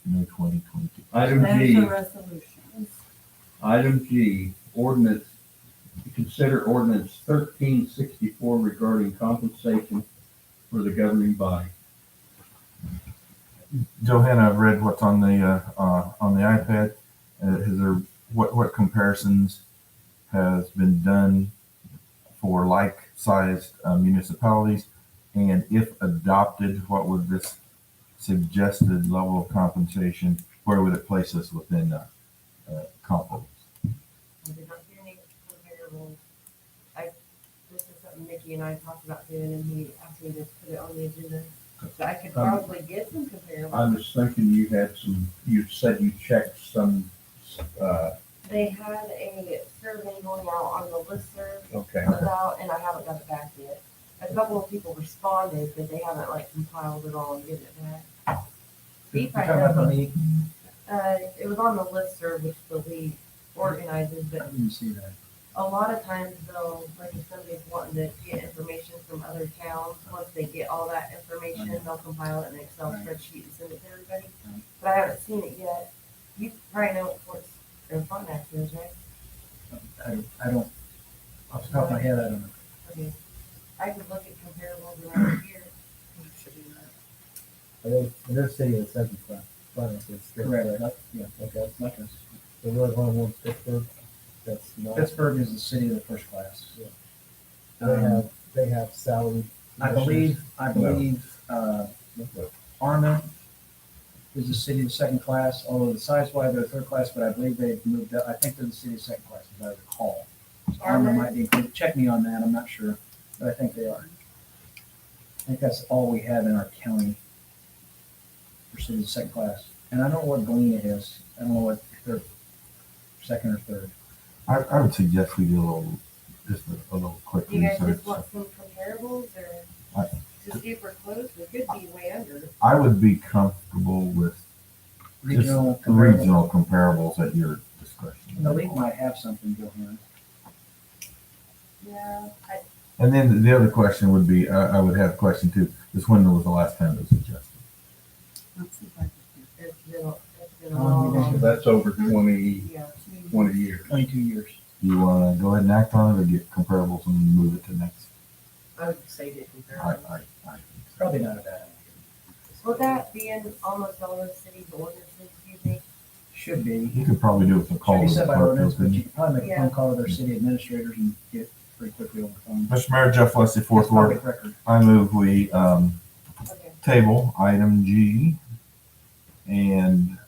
No, 2022. Item There's G, the resolutions. item G, ordinance, consider ordinance 1364 regarding compensation for the governing body. Johanna, I've read what's on the iPad. What comparisons has been done for like-sized municipalities? And if adopted, what would this suggested level of compensation, where would it place us within comparables? I did not hear any comparables. This is something Mickey and I talked about doing, and he asked me to put it on the agenda. So I could probably get some comparables. I was thinking you had some, you said you checked some, They had a survey going out on the listserv okay. about, and I haven't got it back yet. A couple of people responded, but they haven't like compiled it all and given it back. You're Beef, I talking about have, the league? it was on the listserv, which the league organizes, I but didn't see that. a lot of times though, like if somebody's wanting to get information from other towns, once they get all that information, Right. they'll compile it in an Excel Right. spreadsheet and send it to everybody. Right. But I haven't seen it yet. You probably know what Fort's, or Frontenac is, right? I don't, off the top of my head, I don't know. Okay. I could look at comparables around here. Are they, in their city in the second class, finance, it's still Correct, correct. not- yeah, Okay, like us. the really one in Pittsburgh, that's not, Pittsburgh is the city of the first class. they have salary. I believe, Armin is the city of the second class, although the size-wise they're third class, but I believe they've moved up. I think they're the city of second class, as I recall. So Armin might be included. Check me on that, I'm not sure, but I think they are. I think that's all we have in our county for city of second class. And I don't know what Galena is. I don't know what if they're second or third. I would suggest we do a little quick Do you guys research. just want some comparables or I- to see if we're close? We could be way under. I would be comfortable with just Regional. the regional comparables at your discretion. The league might have something, Johanna. Yeah, And then the other question would be, I would have a question too, is when was the last time it was adjusted? Let's see if I can it's been a Oh, long, you So long, that's over 20 yeah. 20 years. 22 years. You want to go ahead and act on it or get comparables and move it to next? I would say get I comparables. Probably not a bad idea. Would that be in almost all those cities ordinances, do you think? Should be. You could probably do it with a Should call be to the set by clerk. ordinance, but couldn't you you? can probably make a phone Yeah. call to their city administrators and get it pretty quickly over the phone. Mr. Mayor, Jeff Leslie, Fourth It's Ward. public record. I move we Okay. table item G and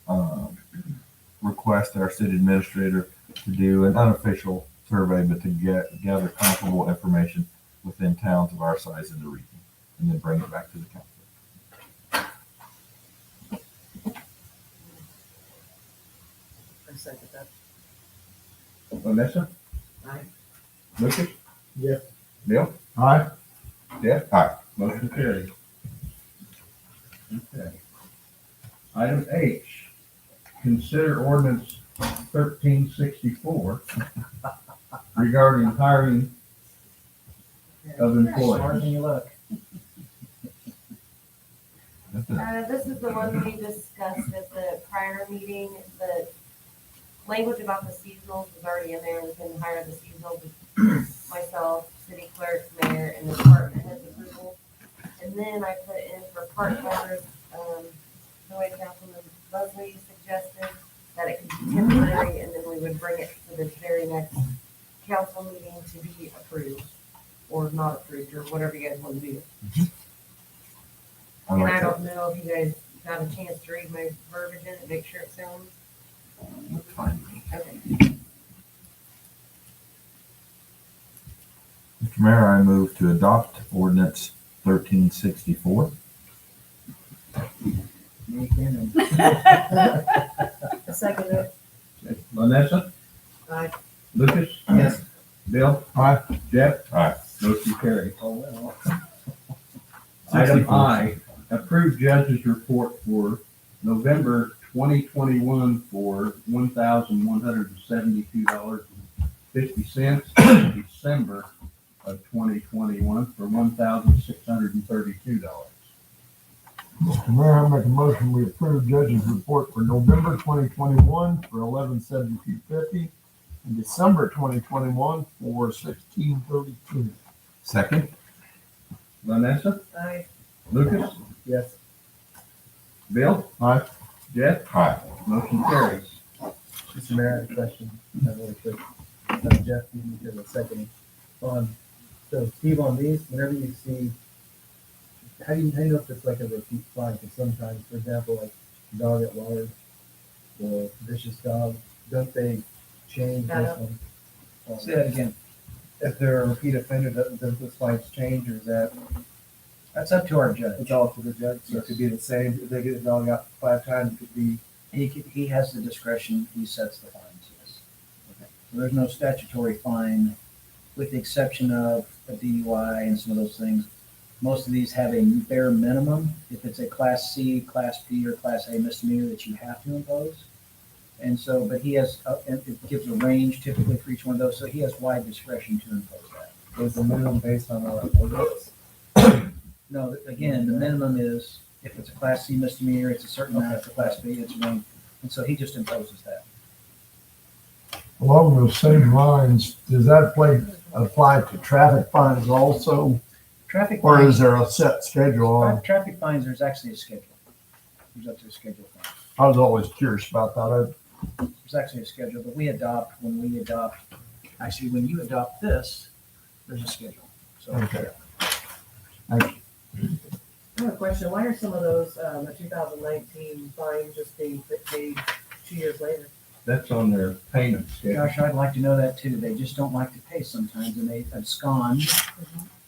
request our city administrator to do an unofficial survey, but to gather comparable information within towns of our size in the region, and then bring it back to the council. I second that. Vanessa? Aye. Lucas? Yes. Bill? Aye. Jeff? Aye. Motion carried. Okay. Item H, consider ordinance 1364 regarding hiring of Smarter employees. than you look. This is the one we discussed at the prior meeting. The language about the seasonals was already in there. We can hire the seasonals with myself, city clerk, mayor, and the department head's approval. And then I put in for part-timers, the way Councilman Leslie suggested, that it could be temporary, and then we would bring it to the very next council meeting to be approved, or not approved, or whatever you guys want to do. I And like I that. don't know if you guys got a chance to read my verbiage in it, make sure it sounds That's fine. okay. Mr. Mayor, I move to adopt ordinance 1364. Me again, and I second it. Vanessa? Aye. Lucas? Yes. Bill? Aye. Jeff? Aye. Motion carried. Oh, well. Item 64. I, approved judge's report for November 2021 for $1,172.50. December of 2021 for $1,632. Mr. Mayor, I make a motion, we approve judge's report for November 2021 for $1172.50 and December 2021 for $1632. Second. Vanessa, Aye. Lucas, Yes. Bill? Aye. Jeff? Aye. Motion carries. Mr. Mayor, I have a question. Not really quick. Jeff, you can give a second. So Steve, on these, whenever you see, how do you know if it's like a repeat fine? Because sometimes, for example, like dog at large or vicious dog, don't they change Add this up. one? Say that again. If they're a repeat offender, does the fines change, or is that That's up to our judge. it's all to the judge? So it could be the same, if they get a dog out 5 times, it could be, He has the discretion, he sets the fines, yes. So there's no statutory fine, with the exception of a DUI and some of those things. Most of these have a bare minimum, if it's a Class C, Class B, or Class A misdemeanor that you have to impose. And so, but he has, and it gives a range typically for each one of those, so he has wide discretion to impose that. is the minimum based on our ordinance? No, again, the minimum is, if it's a Class C misdemeanor, it's a certain amount, if it's a Class B, it's one, and so he just imposes that. Along those same lines, does that apply to traffic fines also? Traffic Or fines, is there a set schedule on? traffic fines, there's actually a schedule. There's up to a schedule fine. I was always curious about that. There's actually a schedule, but when you adopt this, there's a schedule. So, Okay. I have a question. Why are some of those, the 2019 fines just being paid 2 years later? That's on their payment schedule. gosh, I'd like to know that too. They just don't like to pay sometimes, and they abscond,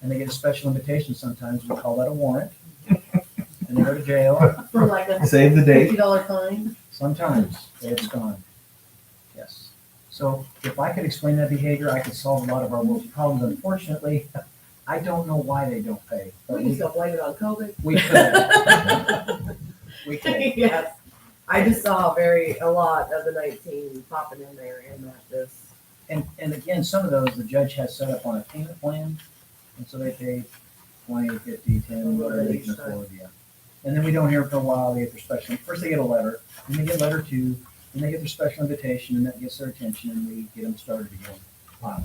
and they get a special invitation sometimes. We call that a warrant. And they go to jail. For like a Save the date. $50 fine? Sometimes they abscond. Yes. So if I could explain that behavior, I could solve a lot of our world's problems. Unfortunately, I don't know why they don't pay. But We just don't blame it on COVID. we could. We could. Yes. I just saw a lot of the 19 popping in there and that this. And again, some of those, the judge has set up on a payment plan, and so they pay 20, 50, 10, whatever they can afford, yeah. And then we don't hear for a while, they get their special, first they get a letter, then they get letter 2, then they get their special invitation, and that gets their attention, and we get them started again. Wow.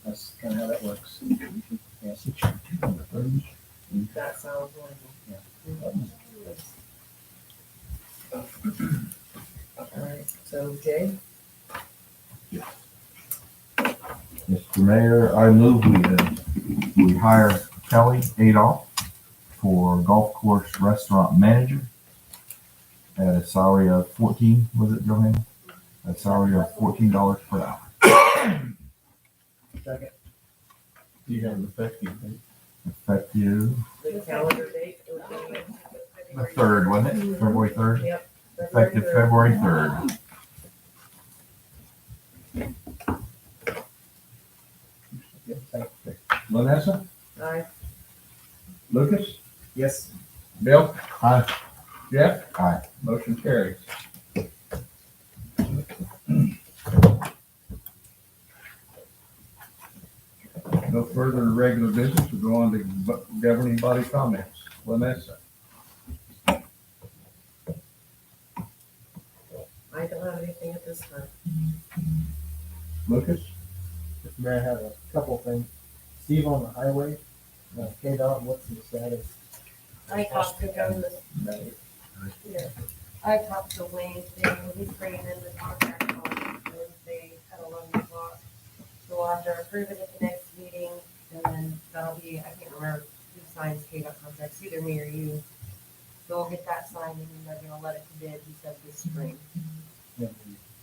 That's kind of how that works. Yes. That sounds wonderful. All right, so Jay, Mr. Mayor, I move we hire Kelly Adolph for golf course restaurant manager at a salary of 14, was it, Johanna? A salary of $14 per hour. Second. You have an effective date. Effective the calendar date would be. the 3rd, wasn't it? February 3rd? Yep. Effective February 3rd. Vanessa, Aye. Lucas, Yes. Bill? Aye. Jeff? Aye. Motion carries. No further regular business, we'll go on to governing body comments. Vanessa? I don't have anything at this time. Lucas? Mr. Mayor, I have a couple of things. Steve, on the highway, KDOT, what's the status? I talked to him yeah. I talked to Wayne today, and he's bringing in the contract on Wednesday at 11 o'clock. So we'll have to approve it at the next meeting, and then that'll be, I can't remember who signs KDOT contracts, either me or you. So we'll get that signed, and then they're gonna let it to bid, he said this spring.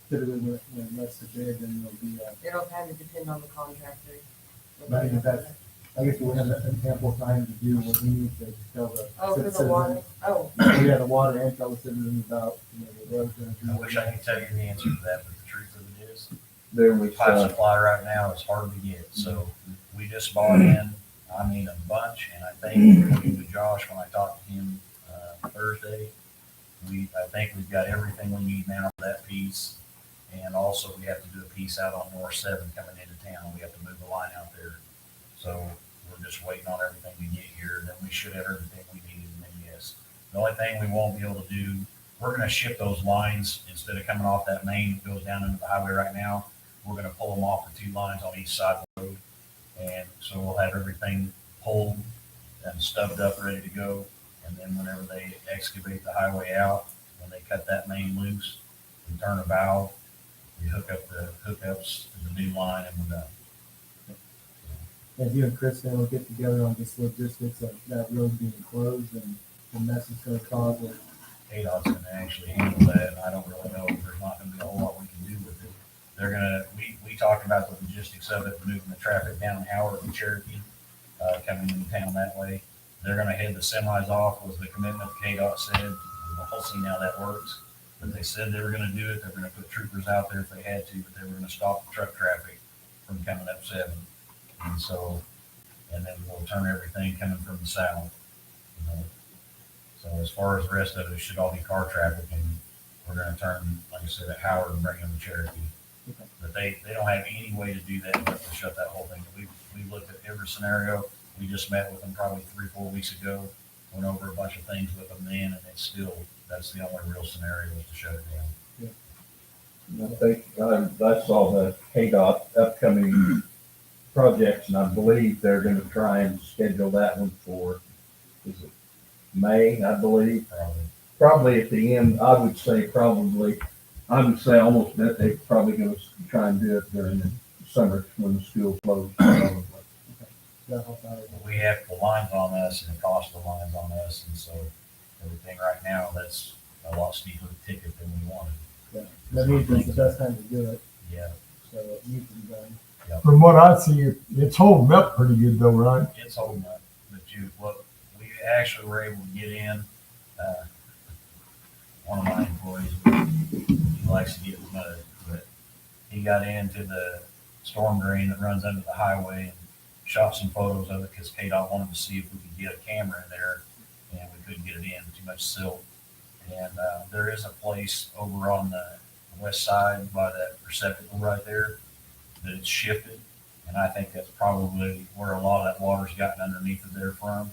Typically, when that's the bid, then it'll be, It'll kind of depend on the contractor. But I guess we'll have ample time to do what we need to tell the. Oh, for the citizens. water, oh, We have the water and tell the citizens about, the roads gonna do. I wish I could tell you the answer to that, but the truth of it is, There was, pipe supply right now is hard to get, so we just bought in, I mean, a bunch, and I think, according to Josh, when I talked to him, Thursday, I think we've got everything we need now for that piece. And also, we have to do a piece out on North Seven coming into town. We have to move the line out there. So we're just waiting on everything to get here. Then we should have everything we need. And then yes, the only thing we won't be able to do, we're going to ship those lines instead of coming off that main that goes down into the highway right now. We're going to pull them off the two lines on each side of the road. And so we'll have everything pulled and stubbed up, ready to go. And then whenever they excavate the highway out, when they cut that main loose, we turn a valve, we hook up the hookups to the new line, and we're done. And you and Chris will get together on just logistics of that road being closed and the mess it's gonna cause with. KDOT's gonna actually handle that, and I don't really know if there's not gonna be a whole lot we can do with it. They're gonna, we talked about the logistics of it, moving the traffic down Howard and Cherokee, coming into town that way. They're gonna head the semis off, was the commitment KDOT said. We'll see how that works. But they said they were gonna do it, they were gonna put troopers out there if they had to, but they were gonna stop the truck traffic from coming up seven. And so, and then we'll turn everything coming from the south, you know. So as far as the rest of it, it should all be car traffic, and we're gonna turn, like I said, at Howard and bring them to Cherokee. But they don't have any way to do that but to shut that whole thing. We looked at every scenario. We just met with them probably 3-4 weeks ago, went over a bunch of things with them then, and it's still, that's the only real scenario is to shut it down. I think, I saw the KDOT upcoming projects, and I believe they're gonna try and schedule that one for, is it May, I believe? Probably. Probably at the end, I would say almost bet they're probably gonna try and do it during the summer when the school closed. Probably. That'll help out. We have the lines on us and the cost of the lines on us, and so everything right now, that's a lot steeper ticket than we wanted. Yeah, that means it's the best time to do it, Yeah, so it needs to be done. From what I see, it's holding up pretty good though, right? it's holding up, but what we actually were able to get in, one of my employees, he likes to get mud, but he got into the storm drain that runs under the highway and shot some photos of it because KDOT wanted to see if we could get a camera in there, and we couldn't get it in, too much silt. And there is a place over on the west side by that receptacle right there that it's shifted, and I think that's probably where a lot of that water's gotten underneath of there from.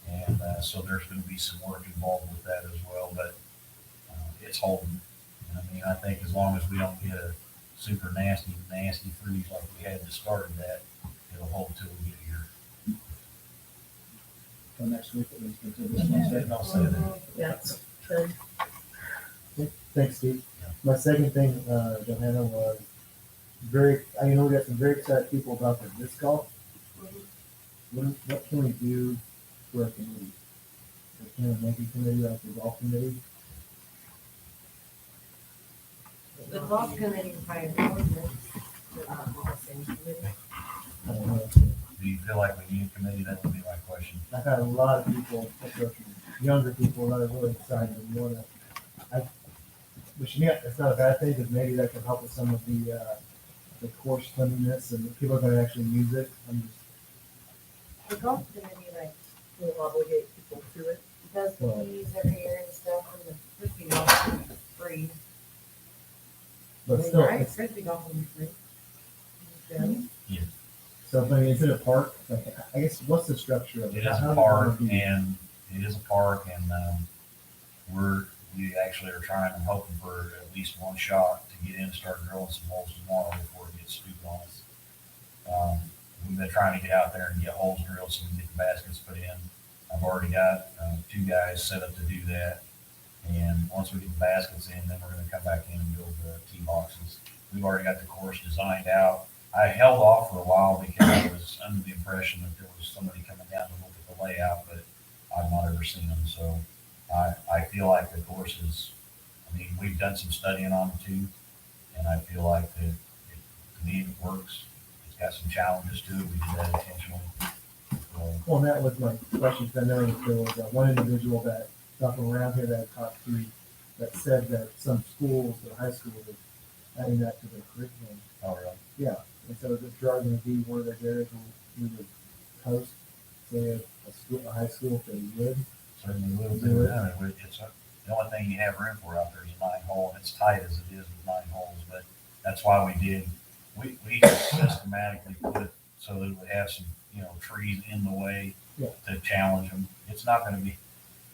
And so there's going to be some work involved with that as well, but it's holding. And I mean, I think as long as we don't get a super nasty freeze like we had to start that, it'll hold till we get here. So next week at least until this Wednesday. I'll say that. Yeah, good. Thanks, Steve. Yeah. My second thing, Johanna, was we got some very excited people about the disc golf. What can we do for a committee? Can we make a committee like the golf committee? The golf committee is by ordinance, I don't know. Do you feel like we need a committee? That would be my question. I've had a lot of people approaching, younger people that are really excited and want to. Which yeah, it's not a bad thing because maybe that can help with some of the course cleanliness and people are going to actually use it. The golf committee, like, We'll obligate people to it. does the fees every year and stuff, and the frisbee golf is free. But still, Right, frisbee golf is free. Yeah. so I mean, is it a park? Like, I guess what's the structure of it? It is How a does it park, work? and we actually are trying, I'm hoping for at least one shot to get in and start drilling some holes tomorrow before it gets stupid on us. We've been trying to get out there and get holes drilled so we can get the baskets put in. I've already got 2 guys set up to do that. And once we get the baskets in, then we're going to come back in and build the tee boxes. We've already got the course designed out. I held off for a while because I was under the impression that there was somebody coming down to look at the layout, but I've not ever seen them. So I feel like the course is, I mean, we've done some studying on it too, and I feel like that to me it works. It's got some challenges to it. We did that intentionally. So, Well, that was my question. 'Cause I know that there was one individual that talking around here that I talked to that said that some schools, the high schools, are adding that to their curriculum. oh, really? Yeah, and so this drug going to be one of those areas where we would host, say, a high school if they would. Certainly will do it. I mean, the only thing you have room for out there is a 9-hole, and it's tight as it is with 9 holes, but That's why we systematically put it so that it would have some, trees in the way Yeah. to challenge them. It's not gonna be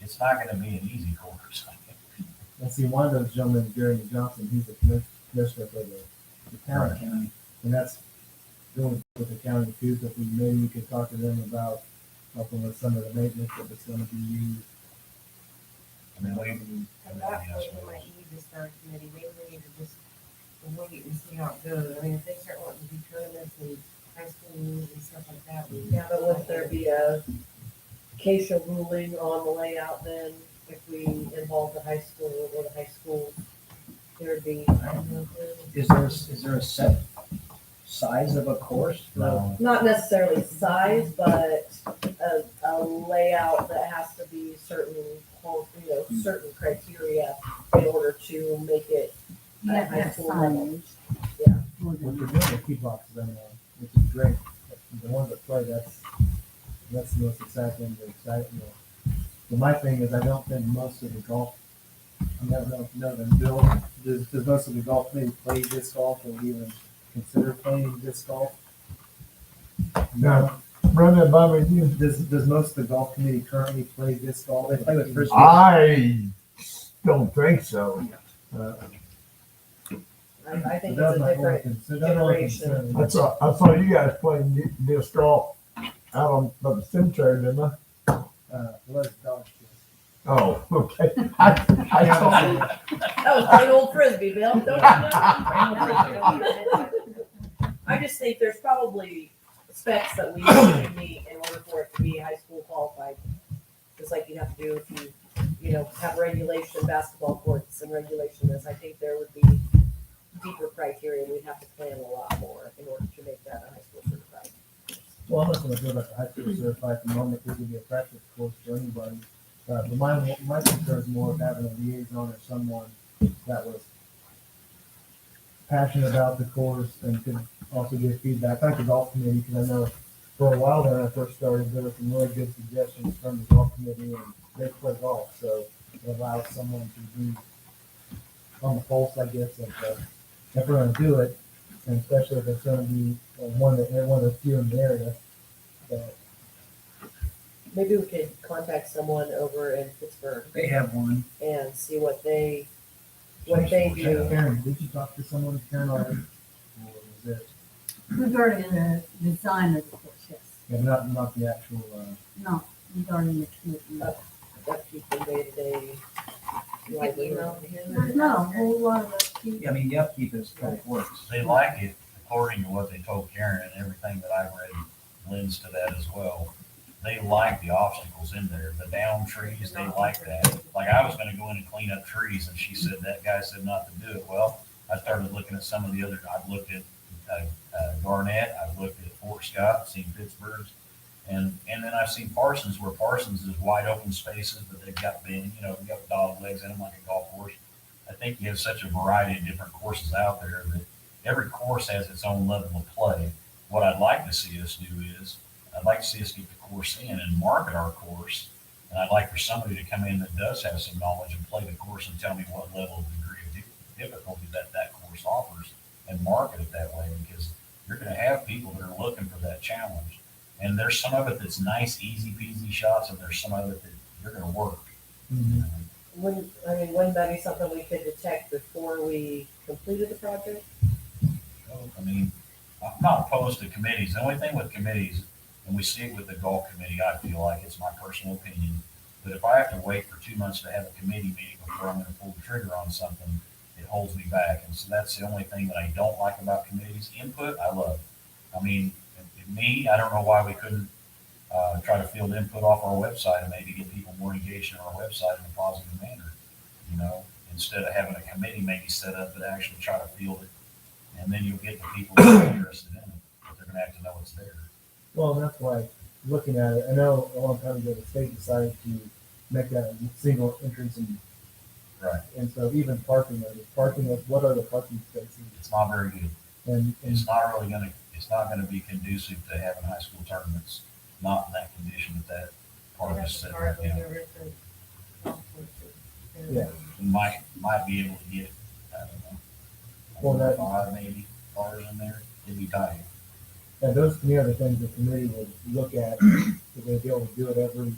an easy course. And see, one of those gentlemen, Jeremy Johnson, he's the commissioner for the county. County. And that's doing with the county too, so if we, maybe we could talk to them about helping with some of the maintenance if it's gonna be used. I mean, At that point, we might need to start a committee, maybe we need to just wait and see how it goes. I mean, if they start wanting to do tournaments and high school meetings and stuff like that. Yeah, but would there be a Keisha ruling on the layout then, if we involve the high school or the high school? There would be, I don't know. Is there a set size of a course? No, Not necessarily size, but a layout that has to be certain, certain criteria in order to make it You have to high have school level. signage. Yeah. More What than- you're doing, the key boxes, I know, which is great. The ones that play, that's the most exciting, But my thing is, I don't think most of the golf, I don't know if you know them, Bill, does most of the golf maybe play disc golf or even consider playing disc golf? No. Run that by me again. Does most of the golf committee currently play disc golf? They play with frisbee. I don't think so. Uh, I think so it's a that's my only different concern. That's my only generation. concern. I saw you guys playing disc golf out on by the cemetery, didn't I? Les Dodge. Oh, okay. I saw. That was plain old frisbee, Bill, don't you know? I just think there's probably specs that we need to meet in order for it to be high school qualified. Just like you have to do if you have regulation basketball courts and regulation this, I think there would be deeper criteria. We'd have to plan a lot more in order to make that a high school certified. Well, I'm not gonna go back to high school certified at the moment, it would be a practice course for anybody. But my concern is more of having a liaison or someone that was passionate about the course and could also give feedback, like the golf committee, because I know for a while there, when I first started, there were some really good suggestions from the golf committee, and they play golf, so it allows someone to be on the pulse, I guess, of, if we're gonna do it, and especially if it's gonna be one of the few in the area, that Maybe we could contact someone over in Pittsburgh They have one. and see what they do. Karen, did you talk to someone, Karen, already? Or was it, Regarding the design of the course, yes. yeah, not the actual, No, regarding the commitment. Upkeep and day-to-day livelihood. There's not a whole lot of upkeep. I mean, the upkeep is how it works. they like it, according to what they told Karen, and everything that I've read lends to that as well. They like the obstacles in there, the down trees, they like that. Like I was gonna go in and clean up trees, and she said, that guy said not to do it. Well, I started looking at some of the other, I've looked at Garnett, I've looked at Fort Scott, seen Pittsburgh's, and then I've seen Parsons, where Parsons is wide open spaces, but they've got you've got dog legs in them like a golf course. I think you have such a variety of different courses out there that every course has its own level of play. What I'd like to see us do is, I'd like to see us get the course in and market our course. And I'd like for somebody to come in that does have some knowledge and play the course and tell me what level of degree of difficulty that course offers, and market it that way, because you're going to have people that are looking for that challenge. And there's some of it that's nice, easy peasy shots, and there's some of it that you're going to work. Mhm. Wouldn't that be something we could detect before we completed the project? I mean, I'm not opposed to committees. The only thing with committees, and we see it with the golf committee, I feel like, it's my personal opinion, but if I have to wait for 2 months to have a committee meeting before I'm gonna pull the trigger on something, it holds me back. And so that's the only thing that I don't like about committees. Input, I love. I mean, me, I don't know why we couldn't try to field input off our website and maybe get people more engaged in our website in a positive manner, instead of having a committee maybe set up that actually try to field it. And then you'll get the people that are interested in it, but they're gonna have to know it's there. Well, that's why, looking at it, I know a long time ago, the state decided to make that a single entrance, Right. and so even parking, what are the parking spaces? It's not very good. And It's not gonna be conducive to having high school tournaments, not in that condition that park is set right now. Yeah. We might be able to get, I don't know. Well, that- 5 maybe cars in there, it'd be tight. And those are the other things the committee would look at, if they'd be able to do it every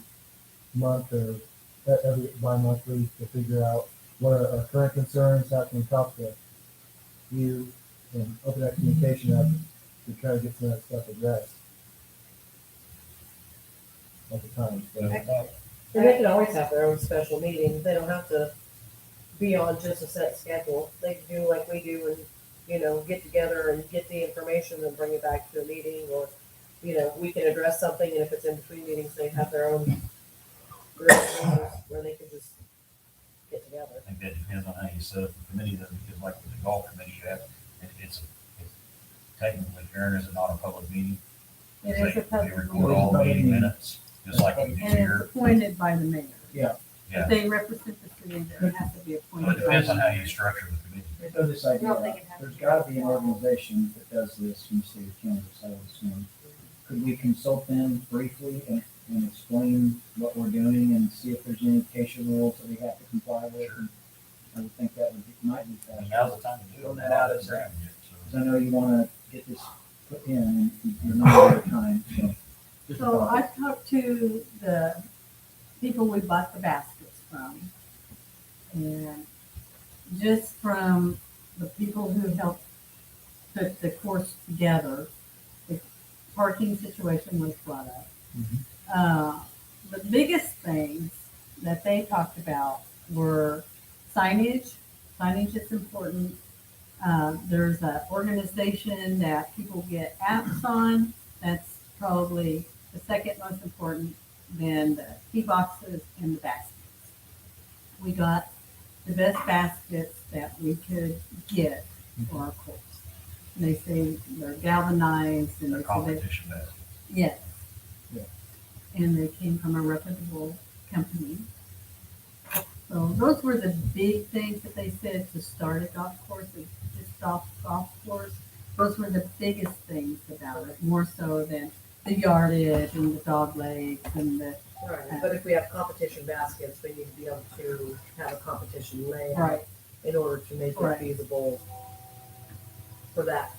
month or every bi-monthly to figure out what are our current concerns, how can we talk to you and open that communication up to try to get some of that stuff addressed. At the time, so. And they can always have their own special meetings. They don't have to be on just a set schedule. They can do like we do and, get together and get the information and bring it back to a meeting, or, we can address something, and if it's in between meetings, they have their own group of meetings where they can just get together. I think that depends on how you set up the committee, though, because like with the golf committee, you have, it's technically, Karen, is it not a public meeting? It is a They public record all the meeting minutes, just like we do And it's here. appointed by the mayor. Yeah. Yeah. If they represent the city, they have to be So it appointed by depends on the how mayor. you structure the committee. Throw this idea No, they out. can have- There's gotta be an organization that does this in the state of Kansas, I would assume. Could we consult them briefly and explain what we're doing and see if there's any CASHA rules that we have to comply with? And I would think that might be And fast. now's the time to do Throw it. that out as a- Grab it, so. Because I know you wanna get this put in and you're not out of time, so. just a So thought. I talked to the people we bought the baskets from. And just from the people who helped put the course together, the parking situation was brought up. The biggest things that they talked about were signage. Signage is important. There's an organization that people get apps on. That's probably the second most important, then the key boxes and the baskets. We got the best baskets that we could get for our course. And they say they're galvanized and The they say they, competition baskets. yes. Yeah. And they came from a reputable company. So those were the big things that they said to start a golf course, just golf course. Those were the biggest things about it, more so than the yardage and the dog legs and the, Right, but if we have competition baskets, we need to be able to have a competition layout right, in order to make it Right. feasible for that.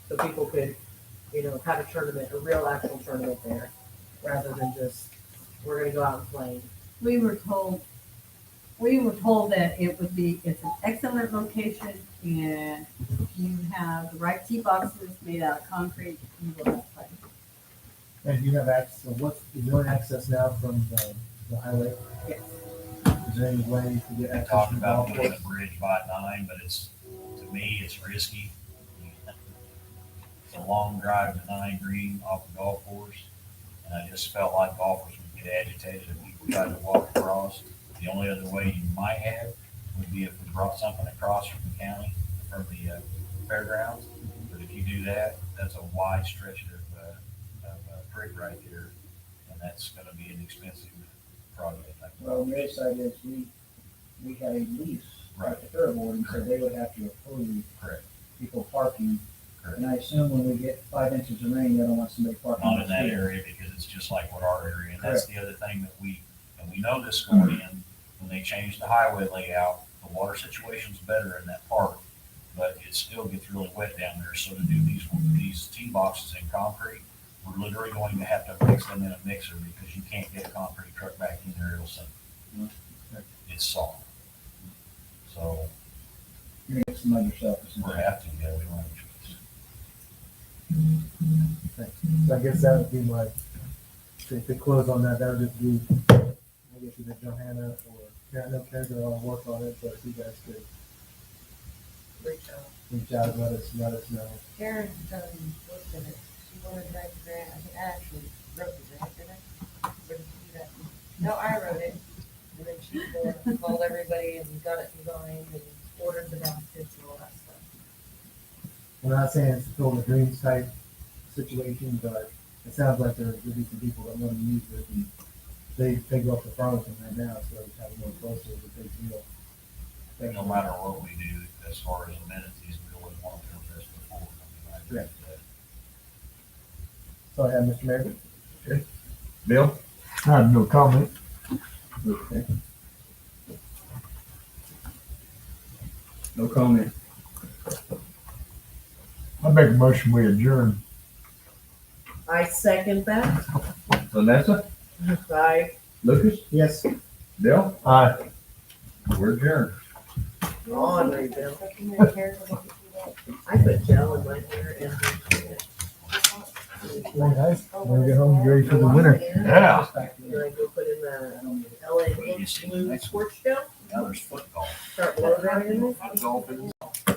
So people could, have a tournament, a real actual tournament there, rather than just, we're gonna go out and play. we were told that it's an excellent location and you have the right tee boxes made out of concrete, you will have fun. And you have access, so is there access now from the highway? Yes. Is there any way to get They access talked from the about golf doing course? a bridge by 9, but to me, it's risky. It's a long drive to 9 Green off the golf course, and I just felt like golfers would get agitated if people tried to walk across. The only other way you might have would be if we brought something across from the county, from the fairgrounds. But if you do that, that's a wide stretch of creek right there, and that's gonna be an expensive project. Well, the other side is we had a lease Right. at the fair board and said they would have to approve Correct. people parking. Correct. And I assume when we get 5 inches of rain, they don't want somebody parking. Not on in the that street. area, because it's just like what our area, and that's the other thing that we know this going in, when they changed the highway layout, the water situation's better in that park, but it still gets really wet down there, so to do these tee boxes in concrete, we're literally going to have to mix them in a mixer, because you can't get a concrete truck back in there, it'll sink. It's soft. So, You're gonna get some mud yourself. we'll have to, yeah, we don't have a choice. So I guess that would be my, to close on that, that would just be, I guess either Johanna or, I know Karen's gonna wanna work on it, but if you guys could Reach out. reach out and let us know. Karen, looked at it, she wanted to write the grant, I think I actually wrote the grant, didn't I? Or did you do that? No, I wrote it, and then she called everybody and got it designed and ordered the baskets and all that stuff. I'm not saying it's still a dreams type situation, but it sounds like there'll be some people that want to use it, and they go up to Farmington right now, so it's kind of more closer, it's a big deal. No matter what we do, as far as amenities, we always want to feel this before. I agree with that. So I have Mr. Mayor. Bill? I have no comment. Okay. No comment. I make a motion, we adjourn. I second that. Vanessa, Bye. Lucas, Yes. Bill, Aye. we're adjourned. Ornery, Bill. I put gel in my hair and. Well, guys, we're get home, ready for the winter. Yeah. Then I go put in the LA blue sports gel, Now there's football. start blow drying it. Golfing.